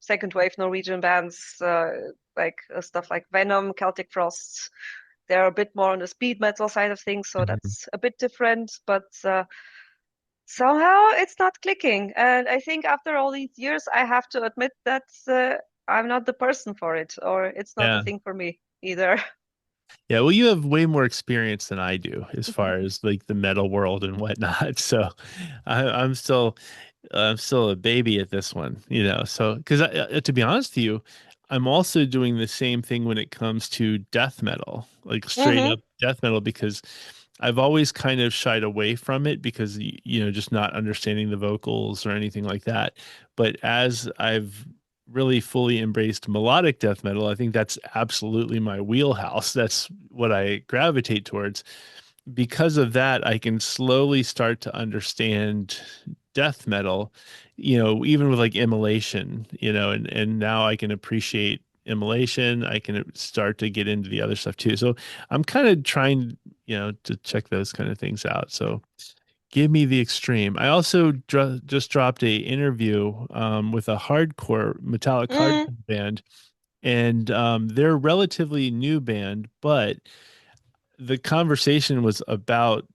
second wave Norwegian bands, like stuff like Venom, Celtic Frost. They're a bit more on the speed metal side of things, so that's a bit different. But somehow it's not clicking. And I think after all these years, I have to admit that I'm not the person for it, or it's not a yeah. thing for me either. Yeah, well, you have way more experience than I do as far as like the metal world and whatnot. So I'm still a baby at this one, So, because to be honest with you, I'm also doing the same thing when it comes to death metal, like straight up death metal, because I've always kind of shied away from it because, just not understanding the vocals or anything like that. But as I've really fully embraced melodic death metal, I think that's absolutely my wheelhouse. That's what I gravitate towards. Because of that, I can slowly start to understand death metal, even with like immolation, and now I can appreciate immolation. I can start to get into the other stuff too. So I'm kind of trying, to check those kind of things out. So give me the extreme. I also just dropped a interview with a hardcore metallic hardcore band, and they're a relatively new band, but the conversation was about,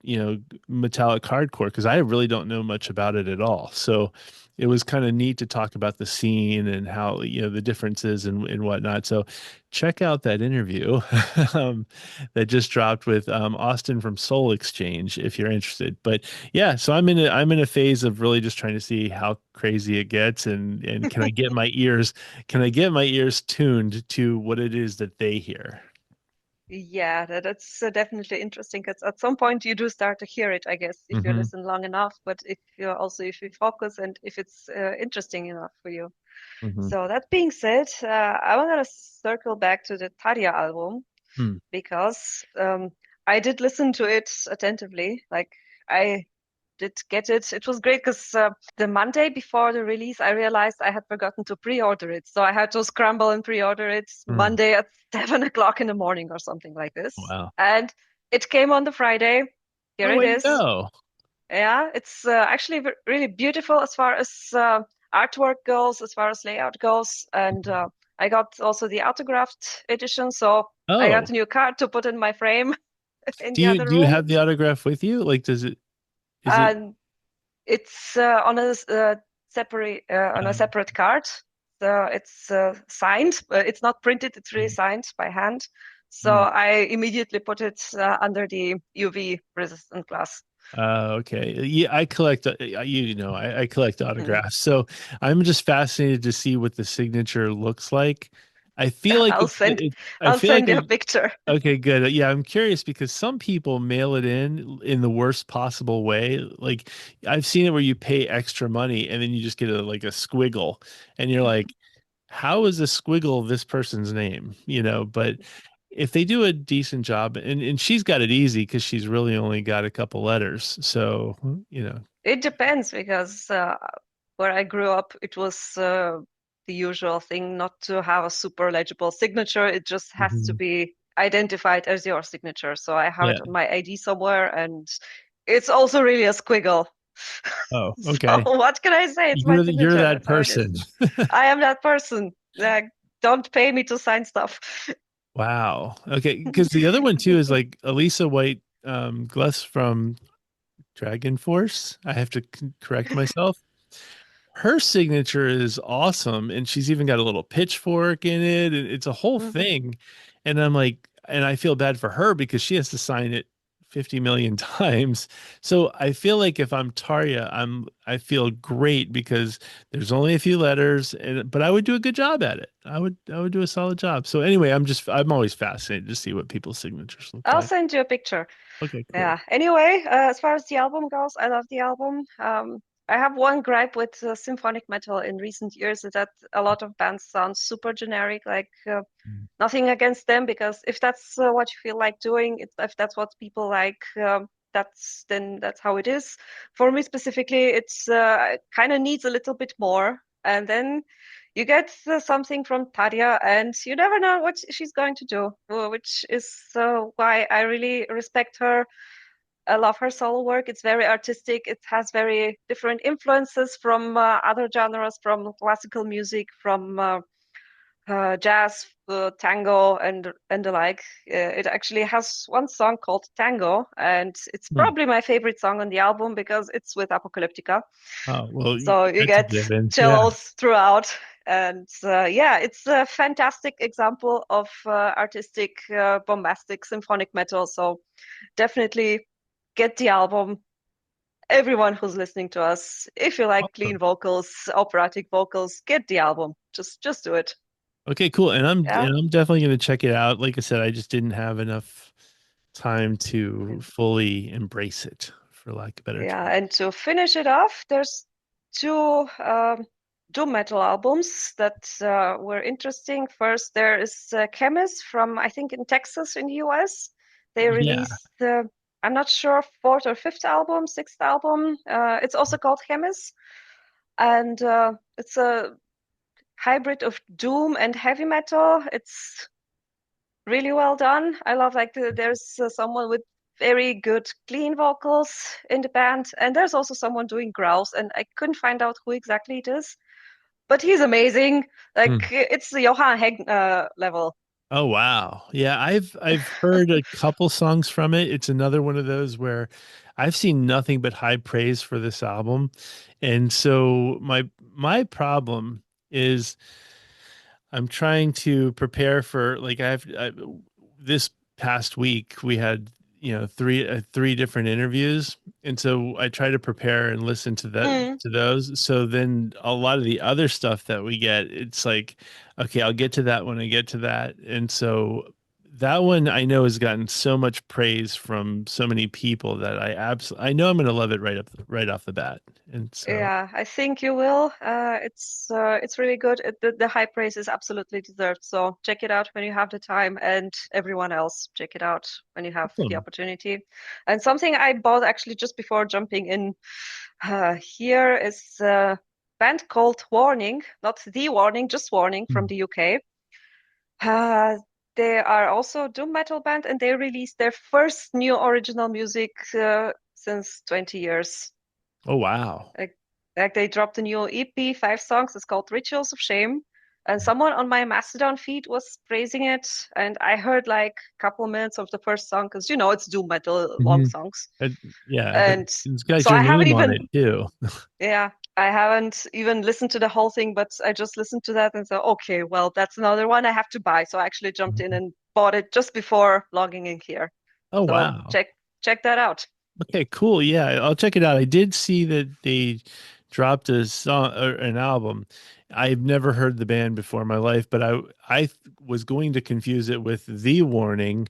metallic hardcore, because I really don't know much about it at all. So it was kind of neat to talk about the scene and how, the differences and whatnot. So check out that interview that just dropped with Austin from Soul Exchange if you're interested. But yeah, so I'm in a phase of really just trying to see how crazy it gets, and can I get my ears tuned to what it is that they hear. Yeah, that's definitely interesting, because at some point you do start to hear it, I guess, if you Hmm. listen long enough, but if you focus and if it's interesting enough for you. Hmm. So that being said, I want to circle back to the Tarja album. Hmm. because I did listen to it attentively. Like I did get it. It was great because the Monday before the release, I realized I had forgotten to pre-order it. So I had to scramble and pre-order it Hmm. Monday at 7 o'clock in the morning or something like this. Wow. And it came on the Friday. Here Oh, it way to is. go. Yeah, it's actually really beautiful as far as artwork goes, as far as layout goes. And I got also the autographed edition. So I got Oh, a new card to put in my frame in do the you other do you room. have the autograph with you? Like, is it? And it's on a separate card. So it's signed. It's not printed. It's really signed by hand. So Hmm. I immediately put it under the UV resistant glass. Okay. Yeah, I collect, I collect Mm. autographs. So I'm just fascinated to see what the signature looks like. I feel like I'll send I I'll feel like send you a picture. okay, good. Yeah, I'm curious because some people mail it in the worst possible way. Like I've seen it where you pay extra money and then you just get like a squiggle and you're like, how is a squiggle this person's name? But if they do a decent job, and she's got it easy because she's really only got a couple letters. So, It depends because where I grew up, it was the usual thing not to have a super legible signature. It just has to Mhm. be identified as your signature. So I have Yeah. it on my ID somewhere, and it's also really a squiggle. Oh, So okay. what can I say? It's my You're signature. that That's how it is. person. I am that person. Don't pay me to sign stuff. Wow. Okay. Because the other one too is like Elisa White Gless from Dragon Force. I have to correct myself. Her signature is awesome, and she's even got a little pitchfork in it, and it's a whole Mhm. thing. And I'm like, and I feel bad for her because she has to sign it 50 million times. So I feel like if I'm Tarja, I feel great because there's only a few letters, but I would do a good job at it. I would do a solid job. So anyway, I'm always fascinated to see what people's signatures look I'll like. send you a picture. Okay, cool. Yeah. Anyway, as far as the album goes, I love the album. I have one gripe with symphonic metal in recent years is that a lot of bands sound super generic. Like nothing against them, because if that's what you feel like doing, if that's what people like, that's how it is. For me specifically, it's kind of needs a little bit more, and then you get something from Tarja, and you never know what she's going to do, which is why I really respect her. I love her solo work. It's very artistic. It has very different influences from other genres, from classical music, from jazz, tango, and the like. It actually has one song called Tango, and it's Hmm. probably my favorite song on the album because it's with Apocalyptica. Oh, well, So you that's a get given. Yeah. chills throughout. And yeah, it's a fantastic example of artistic, bombastic symphonic metal. So definitely get the album. Everyone who's listening to us, if you like clean Awesome. vocals, operatic vocals, get the album. Just do it. Okay, cool. And Yeah. I'm definitely going to check it out. Like I said, I just didn't have enough time to fully embrace it, for lack of better Yeah, term. and to finish it off, there's two doom metal albums that were interesting. First, there is Khemmis from, I think, in Texas in the US. They Yeah. released, I'm not sure, fourth or fifth album, sixth album. It's also called Khemmis, and it's a hybrid of doom and heavy metal. It's really well done. I love like there's someone with very good clean vocals in the band, and there's also someone doing growls, and I couldn't find out who exactly it is, but he's amazing. Like Hmm. it's the Johann Hegg level. Oh wow. Yeah, I've heard a couple songs from it. It's another one of those where I've seen nothing but high praise for this album. And so my problem is I'm trying to prepare for like this past week we had three different interviews, and so I try to prepare and listen to that Mm. to those. So then a lot of the other stuff that we get, it's like, okay, I'll get to that when I get to that, and so that one I know has gotten so much praise from so many people that I know I'm going to love it right off the bat. And so, Yeah, I think you will. It's really good. The high praise is absolutely deserved. So check it out when you have the time, and everyone else check it out when you have the awesome. opportunity. And something I bought actually just before jumping in here is a band called Warning, not The Warning, just Warning from the UK. Uh, they are also a doom metal band, and they released their first new original music since 20 years. Oh wow. Like they dropped a new EP, 5 songs. It's called Rituals of Shame. And someone on my Mastodon feed was praising it, and I heard like a couple minutes of the first song because it's doom metal, long Mhm. songs. Yeah, And it's got so your I haven't name on it even, too. yeah, I haven't even listened to the whole thing, but I just listened to that and said, okay, well, that's another one I have to buy. So I actually jumped in and bought it just before logging in here. Oh So wow. check that out. Okay, cool. Yeah, I'll check it out. I did see that they dropped a song or an album. I've never heard the band before in my life, but I was going to confuse it with The Warning,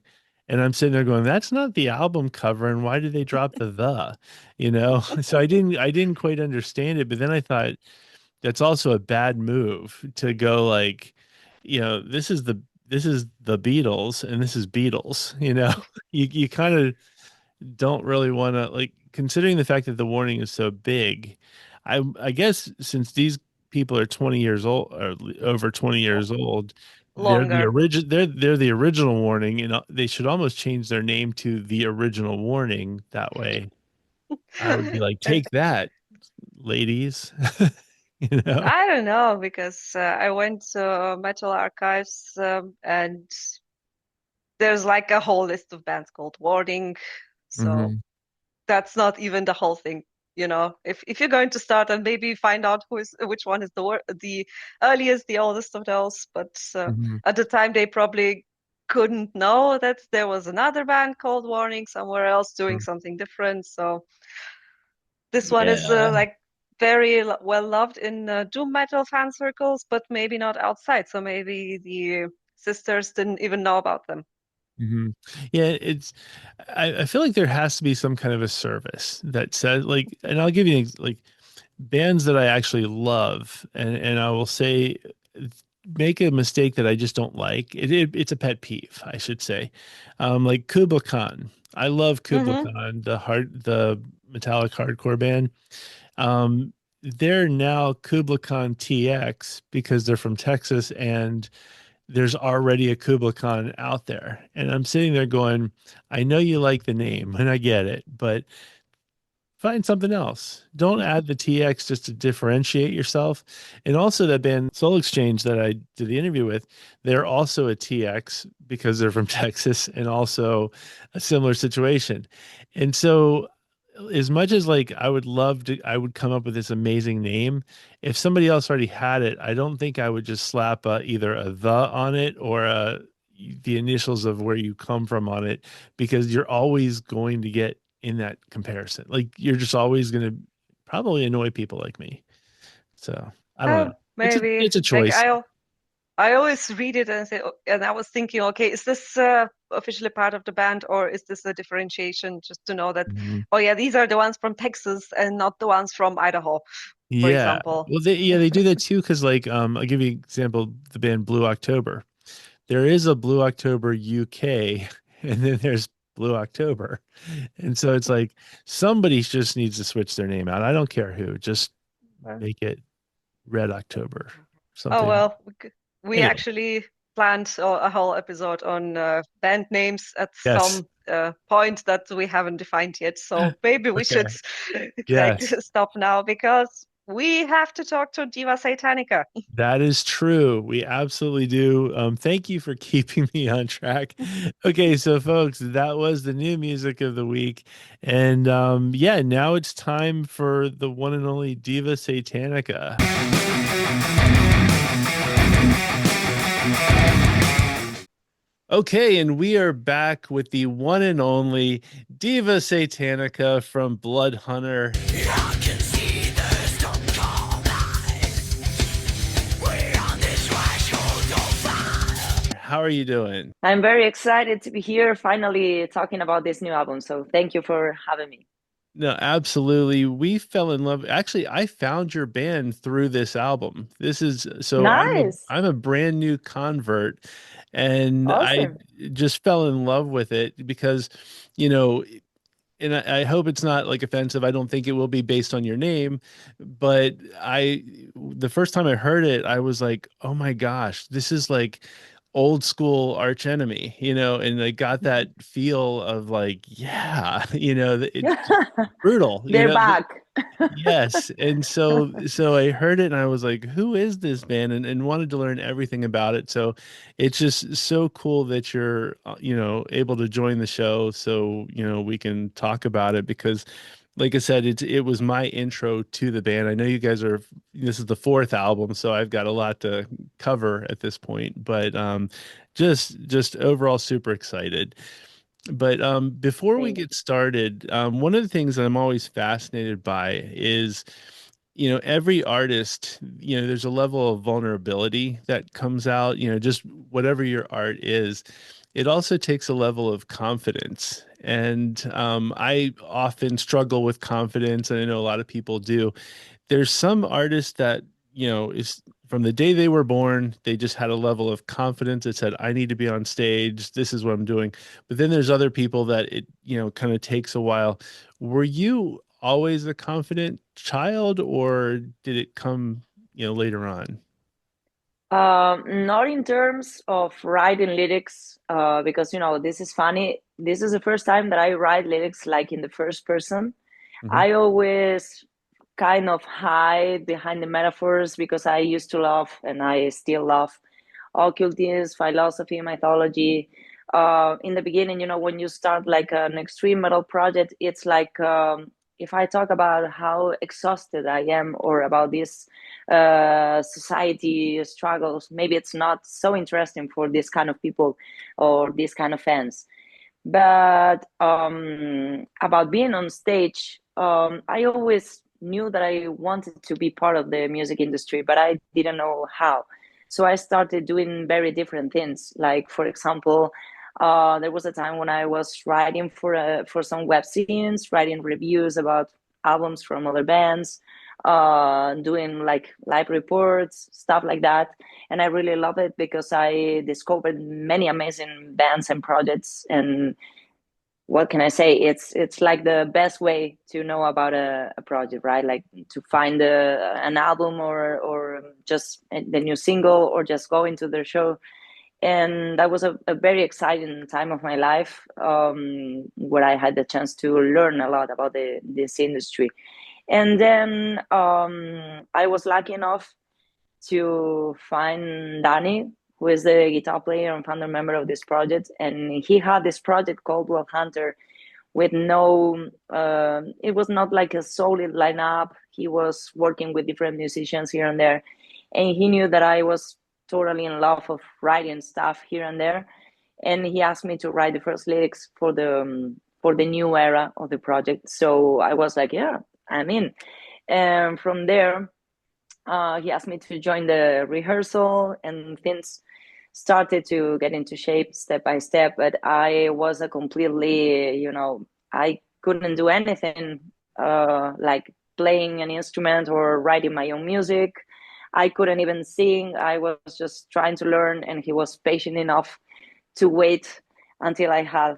and I'm sitting there going, "That's not the album cover, and why did they drop the?" You know? So I didn't quite understand it, but then I thought that's also a bad move to go like, this is the Beatles and this is Beatles, you know? You kind of don't really want to like considering the fact that the warning is so big. I guess since these people are 20 years old or over 20 years old, Longer. they're the original warning, and they should almost change their name to the original warning. That way I would be like, take that, ladies. You know? I don't know because I went to Metal Archives and there's like a whole list of bands called Warning. So Hmm. that's not even the whole thing. If you're going to start and maybe find out which one is the earliest, the oldest of those. But Hmm. at the time, they probably couldn't know that there was another band called Warning somewhere else doing something different. So this one is Yeah. like very well loved in doom metal fan circles, but maybe not outside. So maybe the sisters didn't even know about them. Hmm. Yeah, I feel like there has to be some kind of a service that says like, and I'll give you like bands that I actually love, and I will say make a mistake that I just don't like. It's a pet peeve, I should say. Like Kubla Khan. I love Kubla Hmm. Khan, the metallic hardcore band. They're now Kubla Khan TX because they're from Texas and there's already a Kubla Khan out there. And I'm sitting there going, I know you like the name and I get it, but find something else. Don't add the TX just to differentiate yourself. And also that band Soul Exchange that I did the interview with, they're also a TX because they're from Texas and also a similar situation. And so as much as like I would come up with this amazing name. If somebody else already had it, I don't think I would just slap either a the on it or the initials of where you come from on it, because you're always going to get in that comparison. Like you're just always going to probably annoy people like me. So I don't know. Maybe It's a like choice. I always read it and say, and I was thinking, okay, is this officially part of the band or is this a differentiation? Just to know that, Mhm. oh yeah, these are the ones from Texas and not the ones from Idaho, for Yeah. example. Well, they do that too because like I'll give you an example. The band Blue October. There is a Blue October UK, and then there's Blue October, and so it's like somebody just needs to switch their name out. I don't care who, just make it Red October, Oh something. well, we Anyway, actually planned a whole episode on band names at yes, some point that we haven't defined yet. So maybe we should okay, like yes. stop now because we have to talk to Diva Satanica. That is true. We absolutely do. Thank you for keeping me on track. Okay, so folks, that was the new music of the week. And yeah, now it's time for the one and only Diva Satanica. Okay, and we are back with the one and only Diva Satanica from Bloodhunter. How are you doing? I'm very excited to be here finally talking about this new album. So thank you for having me. No, absolutely. We fell in love. Actually, I found your band through this album. This is so Nice. I'm a brand new convert, and I Awesome. just fell in love with it because, you know, and I hope it's not like offensive. I don't think it will be based on your name, but the first time I heard it, I was like, oh my gosh, this is like old school Arch Enemy, and I got that feel of like, yeah, it's just brutal, They're back. Yes. And so I heard it and I was like, who is this band? And wanted to learn everything about it. So it's just so cool that you're, able to join the show so, we can talk about it because like I said, it was my intro to the band. I know you guys this is the fourth album, so I've got a lot to cover at this point, but just overall super excited. But before we Thank get started, one of the things that I'm always fascinated by is, every artist, there's a level of vulnerability that comes out, just whatever your art is. It also takes a level of confidence. And I often struggle with confidence, and I know a lot of people do. There's some artists that, is from the day they were born, they just had a level of confidence that said, I need to be on stage. This is what I'm doing. But then there's other people that it, kind of takes a while. Were you always a confident child, or did it come, later on? Not in terms of writing lyrics, because this is funny. This is the first time that I write lyrics like in the first person. Hmm. I always kind of hide behind the metaphors because I used to love and I still love occultism, philosophy, mythology. In the beginning, when you start like an extreme metal project, it's like if I talk about how exhausted I am or about this society struggles, maybe it's not so interesting for this kind of people or this kind of fans. But about being on stage, I always knew that I wanted to be part of the music industry, but I didn't know how. So I started doing very different things. Like, for example, there was a time when I was writing for some web scenes, writing reviews about albums from other bands, doing like live reports, stuff like that. And I really love it because I discovered many amazing bands and projects. And what can I say? It's like the best way to know about a project, right? Like to find an album or just the new single or just go into their show. And that was a very exciting time of my life, where I had the chance to learn a lot about this industry. And then I was lucky enough to find Danny, who is the guitar player and founder member of this project. And he had this project called Bloodhunter with no, it was not like a solid lineup. He was working with different musicians here and there. And he knew that I was totally in love of writing stuff here and there. And he asked me to write the first lyrics for the new era of the project. So I was like, yeah, I'm in. And from there, he asked me to join the rehearsal, and things started to get into shape step by step. But I was a completely, I couldn't do anything like playing an instrument or writing my own music. I couldn't even sing. I was just trying to learn, and he was patient enough to wait until I had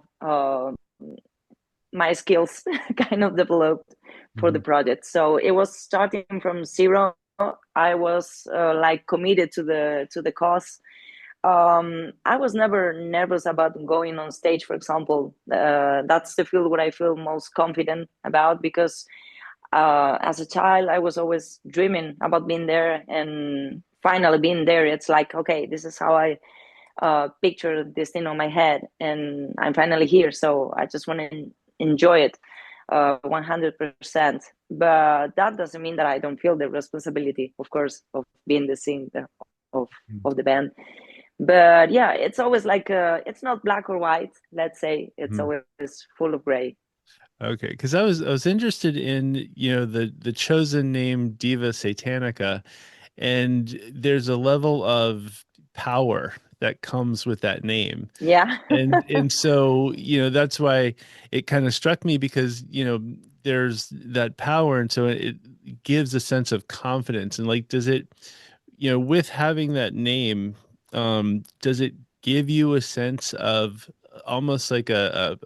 my skills kind of developed for the Hmm. project. So it was starting from zero. I was like committed to the cause. I was never nervous about going on stage, for example. That's the field where I feel most confident about because as a child, I was always dreaming about being there, and finally being there, it's like, okay, this is how I picture this thing on my head, and I'm finally here. So I just want to enjoy it 100%. But that doesn't mean that I don't feel the responsibility, of course, of being the singer of the band. But yeah, it's always like it's not black or white. Let's say it's Hmm. always full of gray. Okay, because I was interested in, the chosen name Diva Satanica, and there's a level of power that comes with that name. Yeah. And so, that's why it kind of struck me, because, there's that power, and so it gives a sense of confidence. And like, does it, with having that name, does it give you a sense of almost like a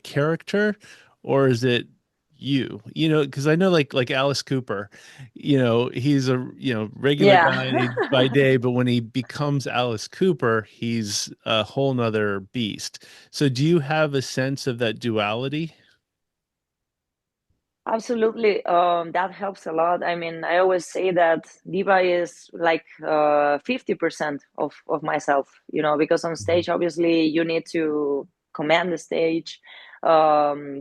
character, or is it you? Because I know like Alice Cooper, he's a regular Yeah. guy by day, but when he becomes Alice Cooper, he's a whole nother beast. So do you have a sense of that duality? Absolutely. That helps a lot. I mean, I always say that Diva is like 50% of myself, because on Mhm. stage, obviously, you need to command the stage,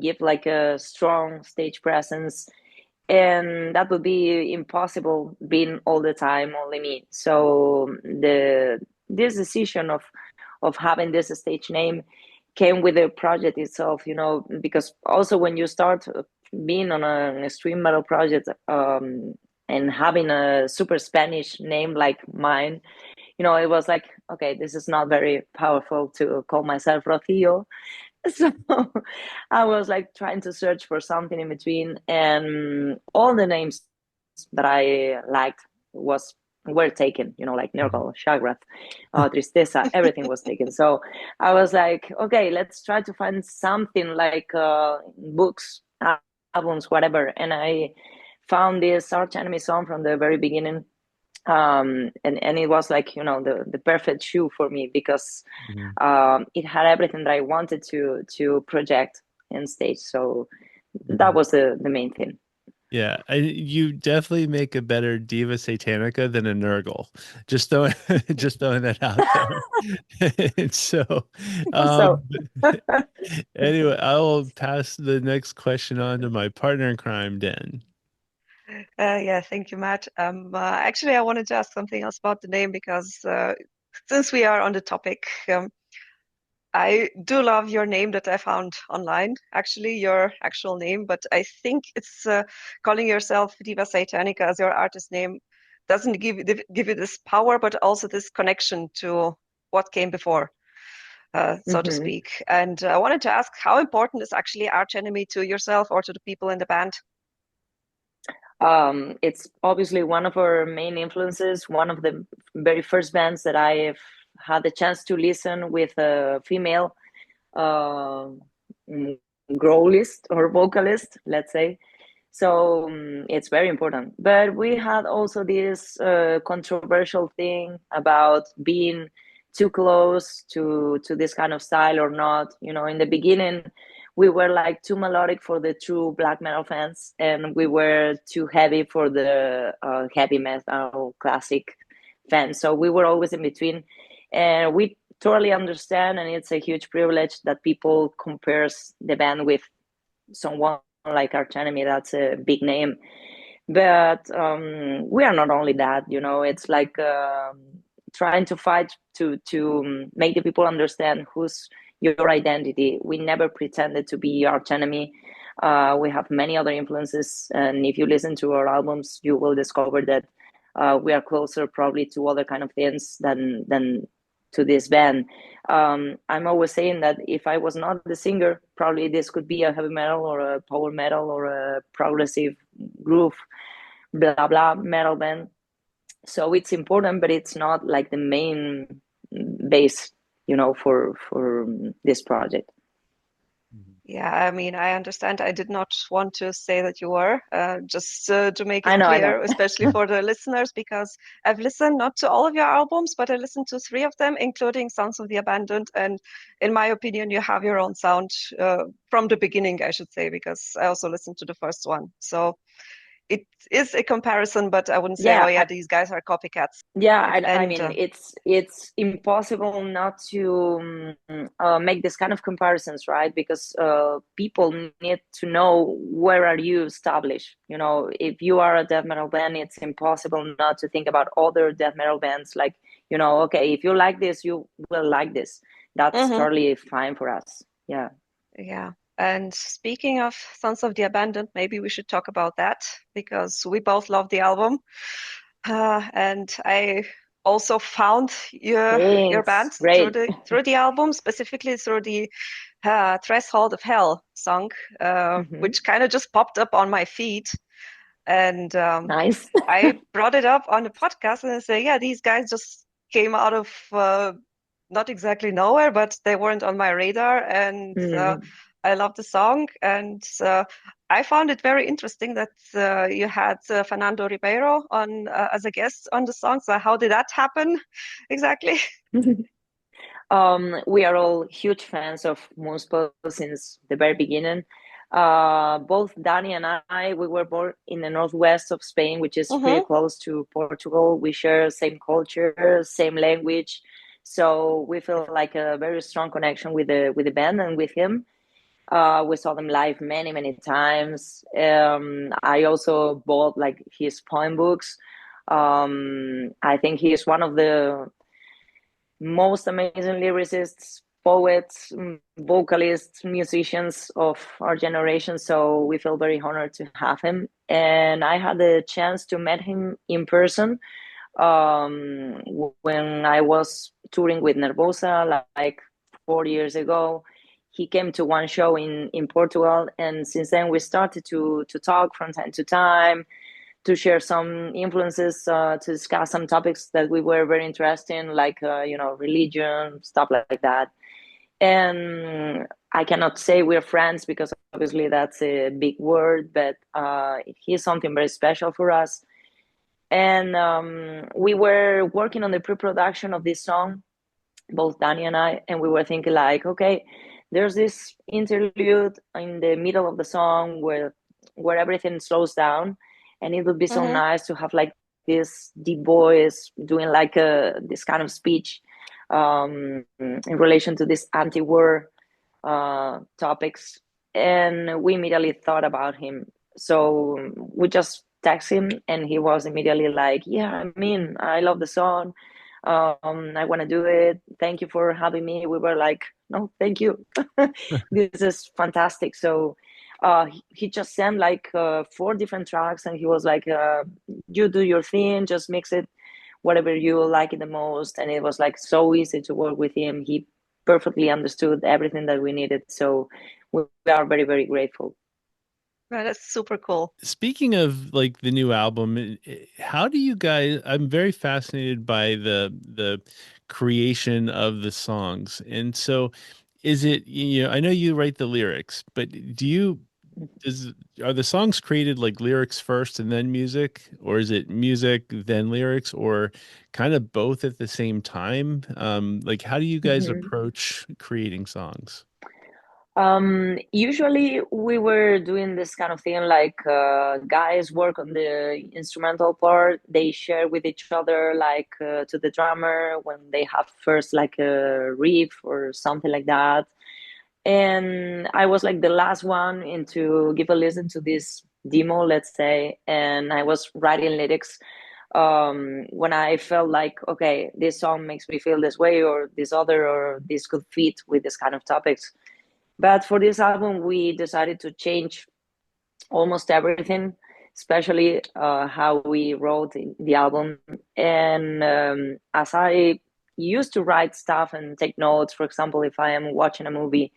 give like a strong stage presence, and that would be impossible being all the time only me. So this decision of having this stage name came with the project itself, because also when you start being on an extreme metal project, and having a super Spanish name like mine, it was like, okay, this is not very powerful to call myself Rocio. So I was like trying to search for something in between, and all the names that I liked was were taken, like Mhm. Nergal, Shagrath, Tristeza, everything was taken. So I was like, okay, let's try to find something like books, albums, whatever. And I found this Arch Enemy song from the very beginning, and it was like the perfect shoe for me, because Mhm. it had everything that I wanted to project in stage. So that Mhm. was the main thing. Yeah, you definitely make a better Diva Satanica than a Nurgle. Just throwing, just throwing that out there. And so, So um, anyway, I will pass the next question on to my partner in crime, Den. Yeah, thank you, Matt. Actually, I wanted to ask something else about the name because since we are on the topic, I do love your name that I found online, actually, your actual name, but I think it's calling yourself Diva Satanica as your artist name doesn't give you this power, but also this connection to what came before, so to mhm. speak. And I wanted to ask how important is actually Arch Enemy to yourself or to the people in the band? It's obviously one of our main influences, one of the very first bands that I've had the chance to listen with a female uh, mm, growlist or vocalist, let's say. So it's very important. But we had also this controversial thing about being too close to this kind of style or not. In the beginning, we were like too melodic for the true black metal fans, and we were too heavy for the heavy metal classic fans. So we were always in between, and we totally understand, and it's a huge privilege that people compares the band with someone like Arch Enemy. That's a big name, but we are not only that. It's like trying to fight to make the people understand who's your identity. We never pretended to be Arch Enemy. We have many other influences, and if you listen to our albums, you will discover that we are closer probably to other kind of things than to this band. I'm always saying that if I was not the singer, probably this could be a heavy metal or a power metal or a progressive groove, blah blah metal band. So it's important, but it's not like the main base, for this project. Yeah, I mean, I understand. I did not want to say that you were, just to make I it know, I know. clear, especially for the listeners, because I've listened not to all of your albums, but I listened to three of them, including Sons of the Abandoned. And in my opinion, you have your own sound from the beginning, I should say, because I also listened to the first one. So it is a comparison, but I wouldn't say, oh Yeah, yeah, these guys are copycats. yeah, I And mean, it's impossible not to make this kind of comparisons, right? Because people need to know where are you established. If you are a death metal band, it's impossible not to think about other death metal bands. Like, okay, if you like this, you will like this. That's Mhm. totally fine for us. Yeah. Yeah. And speaking of Sons of the Abandoned, maybe we should talk about that because we both love the album. And I also found your band Thanks. Great. through the album, specifically through the Threshold of Hell song, which kind of just popped up on my feed. And Nice. I brought it up on the podcast and I say, yeah, these guys just came out of not exactly nowhere, but they weren't on my radar. And I love the song. And I found it very interesting that you had Fernando Ribeiro on as a guest on the song. So how did that happen exactly? We are all huge fans of Moonspell since the very beginning. Both Danny and I, we were born in the northwest of Spain, which is pretty close to Portugal. We share same culture, same language, so we feel like a very strong connection with the band and with him. We saw them live many times. I also bought like his poem books. I think he is one of the most amazing lyricists, poets, vocalists, musicians of our generation. So we feel very honored to have him. And I had the chance to meet him in person when I was touring with Nervosa like 4 years ago. He came to one show in Portugal, and since then we started to talk from time to time, to share some influences, to discuss some topics that we were very interested in, like religion, stuff like that. And I cannot say we're friends because obviously that's a big word, but he's something very special for us. And we were working on the pre-production of this song, both Danny and I, and we were thinking like, okay, there's this interlude in the middle of the song where everything slows down, and it would be so nice to have like this deep voice doing like this kind of speech in relation to this anti-war topics. And we immediately thought about him, so we just text him, and he was immediately like, yeah, I mean, I love the song, I want to do it, thank you for having me. We were like, no, thank you. This is fantastic. So he just sent like 4 different tracks, and he was like, you do your thing, just mix it whatever you like it the most. And it was like so easy to work with him. He perfectly understood everything that we needed. So we are very, very grateful. Right, that's super cool. Speaking of like the new album, how do you guys, I'm very fascinated by the creation of the songs. And so is it, I know you write the lyrics, but are the songs created like lyrics first and then music, or is it music then lyrics, or kind of both at the same time? Like how do you guys approach creating songs? Usually we were doing this kind of thing, like guys work on the instrumental part, they share with each other, like to the drummer when they have first like a riff or something like that. And I was like the last one in to give a listen to this demo, let's say, and I was writing lyrics when I felt like, okay, this song makes me feel this way, or this other, or this could fit with this kind of topics. But for this album, we decided to change almost everything, especially how we wrote the album. And as I used to write stuff and take notes, for example, if I am watching a movie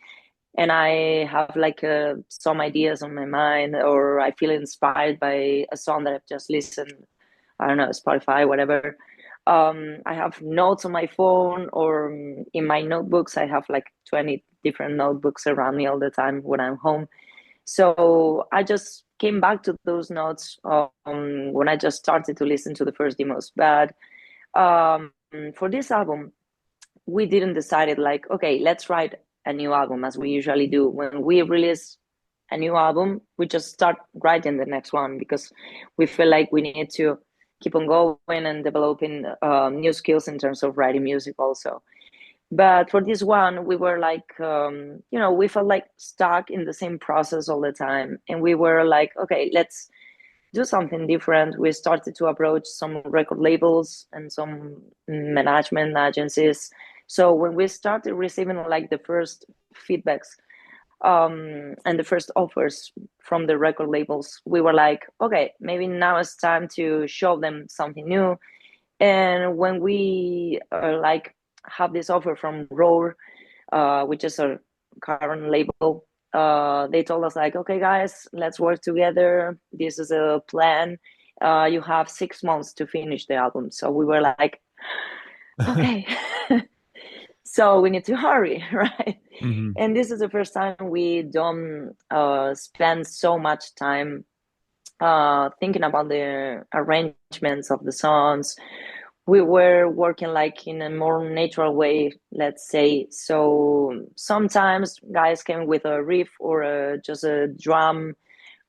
and I have like some ideas on my mind, or I feel inspired by a song that I've just listened, I don't know, Spotify, whatever. I have notes on my phone, or in my notebooks. I have like 20 different notebooks around me all the time when I'm home. So I just came back to those notes when I just started to listen to the first demos. But for this album, we didn't decide it like, okay, let's write a new album as we usually do. When we release a new album, we just start writing the next one because we feel like we need to keep on going and developing new skills in terms of writing music also. But for this one, we were like, we felt like stuck in the same process all the time. And we were like, okay, let's do something different. We started to approach some record labels and some management agencies. So when we started receiving like the first feedbacks and the first offers from the record labels, we were like, okay, maybe now it's time to show them something new. And when we like have this offer from Roar, which is our current label, they told us like, okay, guys, let's work together. This is a plan. You have 6 months to finish the album. So we were like, okay. So we need to hurry, right? Hmm. And this is the first time we don't spend so much time thinking about the arrangements of the songs. We were working like in a more natural way, let's say. So sometimes guys came with a riff or just a drum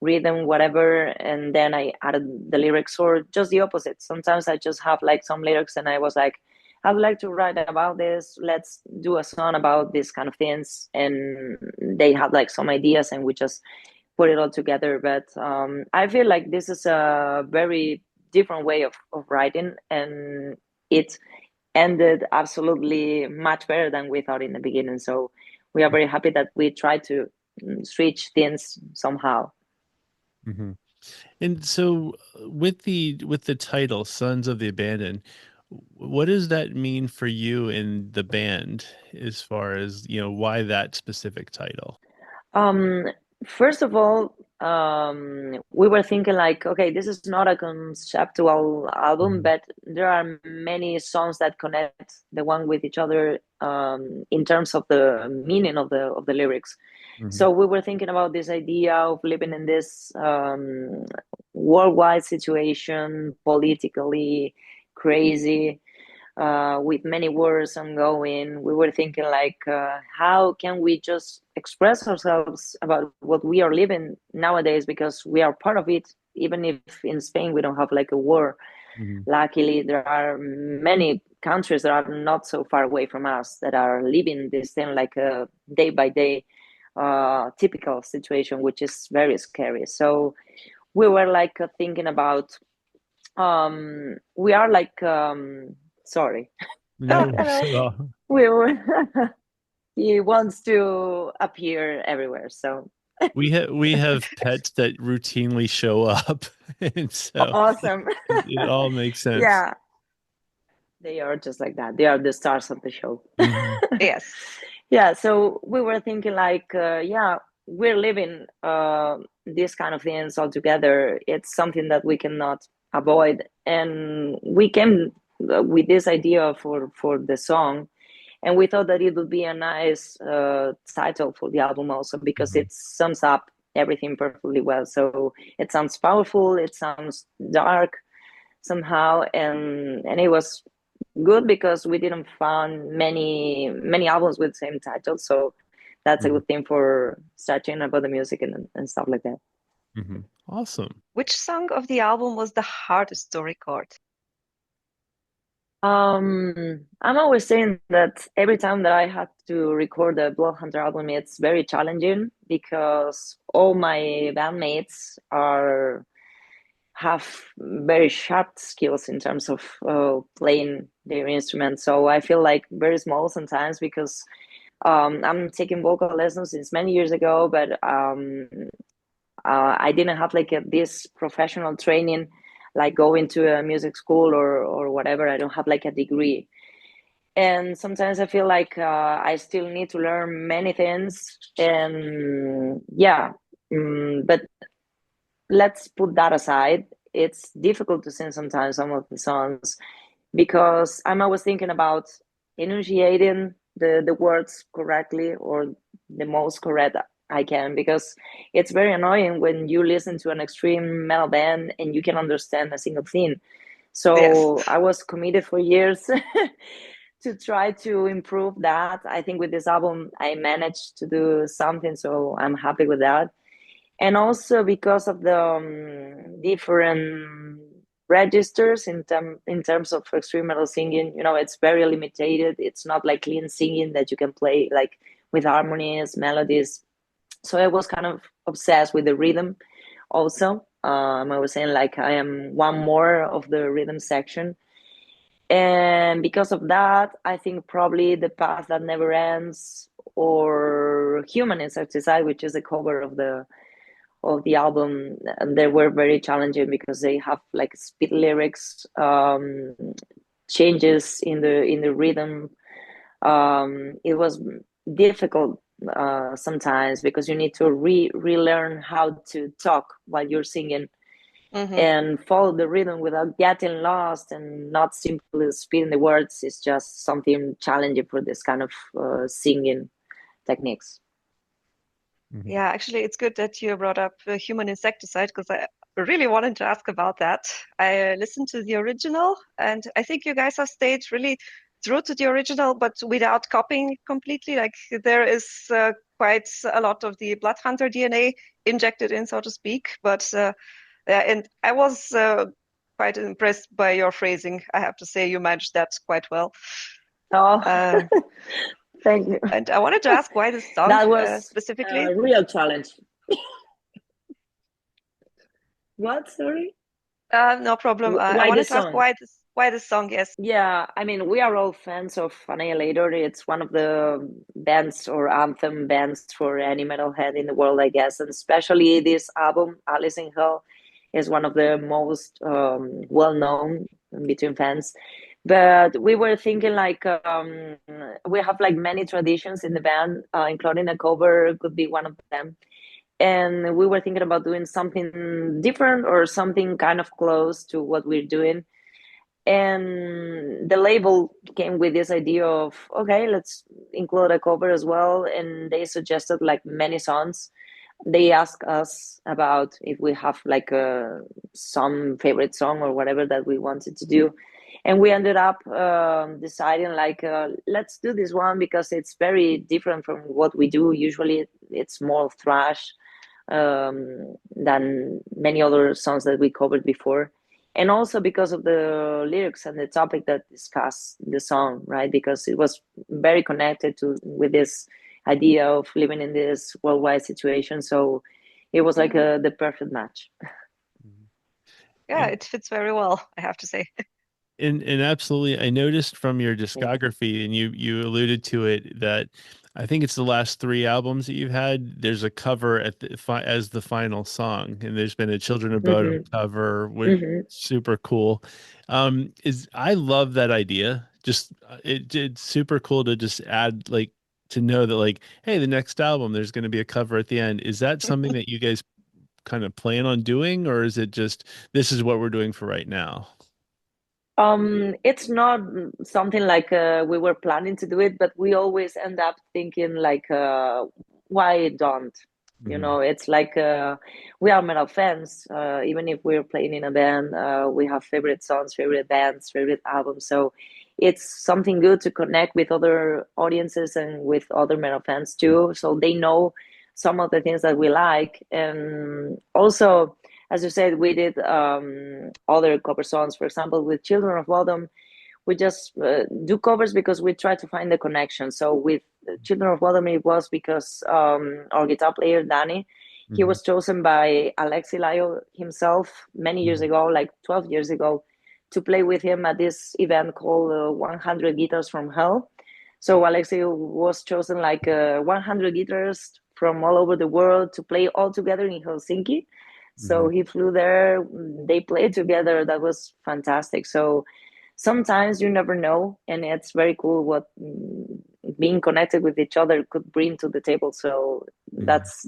rhythm, whatever, and then I added the lyrics, or just the opposite. Sometimes I just have like some lyrics and I was like, I would like to write about this. Let's do a song about this kind of things. And they had like some ideas and we just put it all together. But I feel like this is a very different way of writing, and it ended absolutely much better than we thought in the beginning. So we are very happy that we tried to switch things somehow. Hmm. And so with the title Sons of the Abandoned, what does that mean for you in the band as far as, why that specific title? Um, First of all, we were thinking like, okay, this is not a conceptual album, Mhm. but there are many songs that connect the one with each other in terms of the meaning of the lyrics. Mhm. So we were thinking about this idea of living in this worldwide situation, politically crazy, with many wars ongoing. We were thinking like, how can we just express ourselves about what we are living nowadays, because we are part of it, even if in Spain we don't have like a war. Mhm. Luckily, there are many countries that are not so far away from us that are living this thing like a day by day typical situation, which is very scary. So we were like thinking about, we are like, sorry. No Oh, worries hello. at all. We were, he wants to appear everywhere. So We have pets that routinely show up, and so awesome. it all makes sense. Yeah, they are just like that. They are the stars of the show. Hmm. Yes. Yeah, so we were thinking like, yeah, we're living these kind of things all together. It's something that we cannot avoid, and we came with this idea for the song, and we thought that it would be a nice title for the album also, because Hmm. it sums up everything perfectly well. So it sounds powerful, it sounds dark somehow, and it was good because we didn't find many albums with the same title. So that's a Hmm. good thing for starting about the music and stuff like that. Hmm. Awesome. Which song of the album was the hardest to record? I'm always saying that every time that I had to record the Bloodhunter album, it's very challenging because all my bandmates are have very sharp skills in terms of playing their instruments. So I feel like very small sometimes because I'm taking vocal lessons since many years ago, but I didn't have like this professional training, like going to a music school or whatever. I don't have like a degree. And sometimes I feel like I still need to learn many things. And yeah, but let's put that aside. It's difficult to sing sometimes some of the songs because I'm always thinking about enunciating the words correctly or the most correct I can, because it's very annoying when you listen to an extreme metal band and you can understand a single thing. Yes. So I was committed for years to try to improve that. I think with this album I managed to do something, so I'm happy with that. And also because of the different registers in terms of extreme metal singing, it's very limited. It's not like clean singing that you can play like with harmonies, melodies. So I was kind of obsessed with the rhythm also. I was saying like I am one more of the rhythm section, and because of that I think probably The Path That Never Ends or Human Insecticide, which is a cover of the album, they were very challenging because they have like speed lyrics, changes in the rhythm. It was difficult sometimes because you need to relearn how to talk while you're singing and follow the rhythm without getting lost and not simply speaking the words. Is just something challenging for this kind of singing techniques. Yeah, actually, it's good that you brought up Human Insecticide because I really wanted to ask about that. I listened to the original, and I think you guys have stayed really true to the original, but without copying it completely. Like there is quite a lot of the Bloodhunter-DNA injected in, so to speak. But yeah, and I was quite impressed by your phrasing. I have to say, you managed that quite well. Oh, thank you. And I wanted to ask why this song That was specifically. a real challenge. What? Sorry? No problem. I Why wanted this to ask song? why this song, yes. Yeah, I mean, we are all fans of Annihilator. It's one of the bands or anthem bands for any metalhead in the world, I guess. And especially this album, Alice in Hell, is one of the most well-known between fans. But we were thinking like we have like many traditions in the band, including a cover could be one of them. And we were thinking about doing something different or something kind of close to what we're doing. And the label came with this idea of, okay, let's include a cover as well. And they suggested like many songs. They asked us about if we have like some favorite song or whatever that we wanted to do. And we ended up deciding like, let's do this one because it's very different from what we do. Usually it's more thrash than many other songs that we covered before. And also because of the lyrics and the topic that discuss the song, right? Because it was very connected to with this idea of living in this worldwide situation. So it was like the perfect match. Yeah, it fits very well, I have to say. And absolutely, I noticed from your discography, and you alluded to it, that I think it's the last three albums that you've had. There's a cover at as the final song, and there's been a Children of Bodom cover, which super cool. Is I love that idea. Just it's super cool to just add like to know that like, hey, the next album there's going to be a cover at the end. Is that something that you guys kind of plan on doing, or is it just this is what we're doing for right now? It's not something like we were planning to do it, but we always end up thinking like, why don't? You know, it's like we are metal fans. Even if we're playing in a band, we have favorite songs, favorite bands, favorite albums. So it's something good to connect with other audiences and with other metal fans too, so they know some of the things that we like. And also, as you said, we did other cover songs. For example, with Children of Bodom, we just do covers because we try to find the connection. So with Children of Bodom, it was because our guitar player, Danny, he was chosen by Alexi Lyle himself many years ago, like 12 years ago, to play with him at this event called 100 Guitars from Hell. So Alexi was chosen like 100 guitarists from all over the world to play all together in Helsinki. So he flew there, they played together. That was fantastic. So sometimes you never know, and it's very cool what being connected with each other could bring to the table. So that's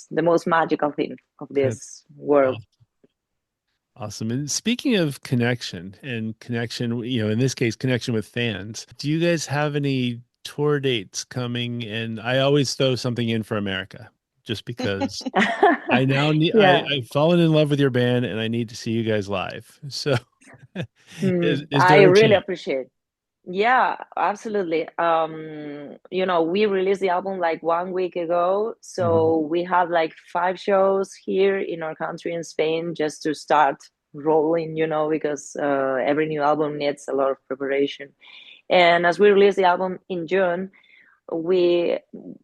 the most magical thing of this world. Awesome. And speaking of connection and connection, you know, in this case, connection with fans, do you guys have any tour dates coming? And I always throw something in for America just because I now need, I've fallen in love with your band and I need to see you guys live. So is I there a really chance? appreciate. Yeah, absolutely. You know, we released the album like 1 week ago, so we have like 5 shows here in our country in Spain just to start rolling, you know, because every new album needs a lot of preparation. And as we release the album in June, we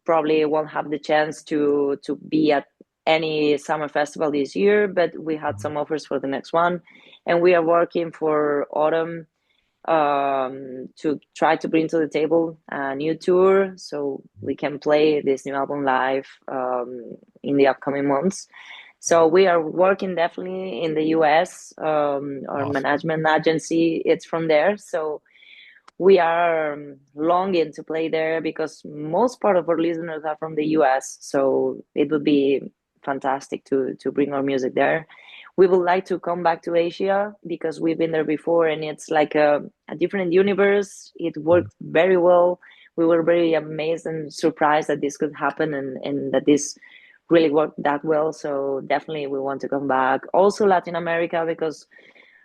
probably won't have the chance to be at any summer festival this year, but we had some offers for the next one, and we are working for autumn to try to bring to the table a new tour so we can play this new album live in the upcoming months. So we are working definitely in the US. Our Awesome. management agency, it's from there. So we are longing to play there because most part of our listeners are from the US. So it would be fantastic to bring our music there. We would like to come back to Asia because we've been there before and it's like a different universe. It worked very well. We were very amazed and surprised that this could happen and that this really worked that well. So definitely we want to come back. Also Latin America because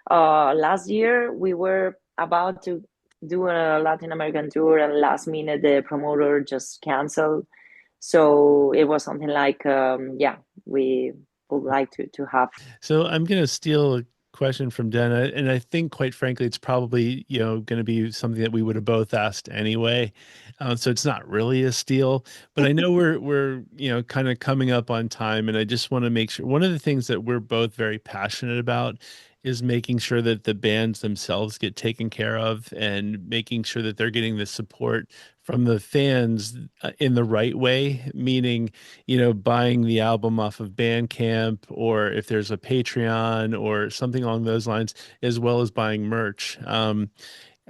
last year we were about to do a Latin American tour and last minute the promoter just canceled. So it was something like, yeah, we would like to have. So I'm going to steal a question from Dana, and I think, quite frankly, it's probably, going to be something that we would have both asked anyway. So it's not really a steal, but I know we're kind of coming up on time, and I just want to make sure one of the things that we're both very passionate about is making sure that the bands themselves get taken care of and making sure that they're getting the support from the fans in the right way, meaning buying the album off of Bandcamp, or if there's a Patreon or something along those lines, as well as buying merch.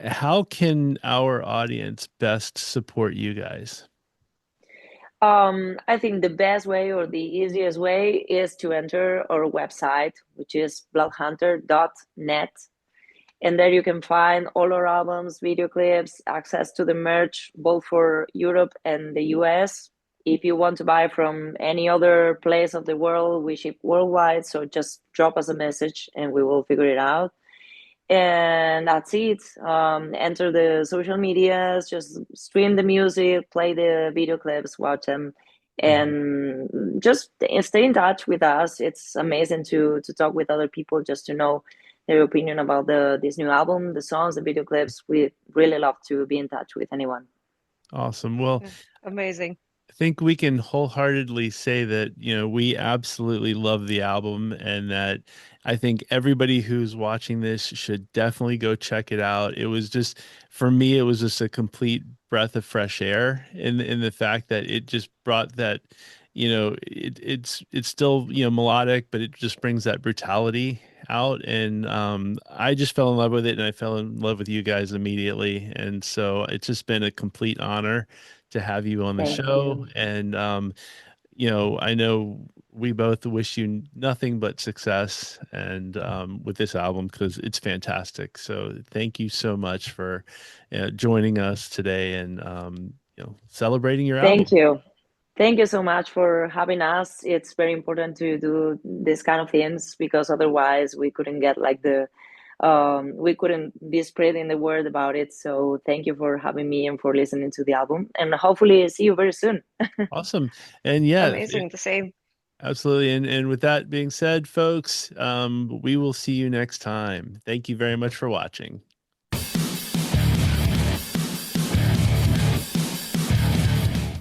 How can our audience best support you guys? I think the best way or the easiest way is to enter our website, which is bloodhunter.net. And there you can find all our albums, video clips, access to the merch, both for Europe and the US. If you want to buy from any other place of the world, we ship worldwide. So just drop us a message and we will figure it out. And that's it. Enter the social medias, just stream the music, play the video clips, watch them, and just stay in touch with us. It's amazing to talk with other people just to know their opinion about this new album, the songs, the video clips. We really love to be in touch with anyone. Awesome. Well, Yeah, amazing. I think we can wholeheartedly say that, we absolutely love the album, and that I think everybody who's watching this should definitely go check it out. It was just, for me, it was just a complete breath of fresh air in the fact that it just brought that, it's still, melodic, but it just brings that brutality out. And I just fell in love with it, and I fell in love with you guys immediately. And so it's just been a complete honor to have you on the Thank show. you. And, I know we both wish you nothing but success and with this album, because it's fantastic. So thank you so much for joining us today and, celebrating your album. Thank you. Thank you so much for having us. It's very important to do this kind of things because otherwise we couldn't get like we couldn't be spreading the word about it. So thank you for having me and for listening to the album. And hopefully see you very soon. Awesome. And yeah, Amazing. The same. absolutely. And with that being said, folks, we will see you next time. Thank you very much for watching.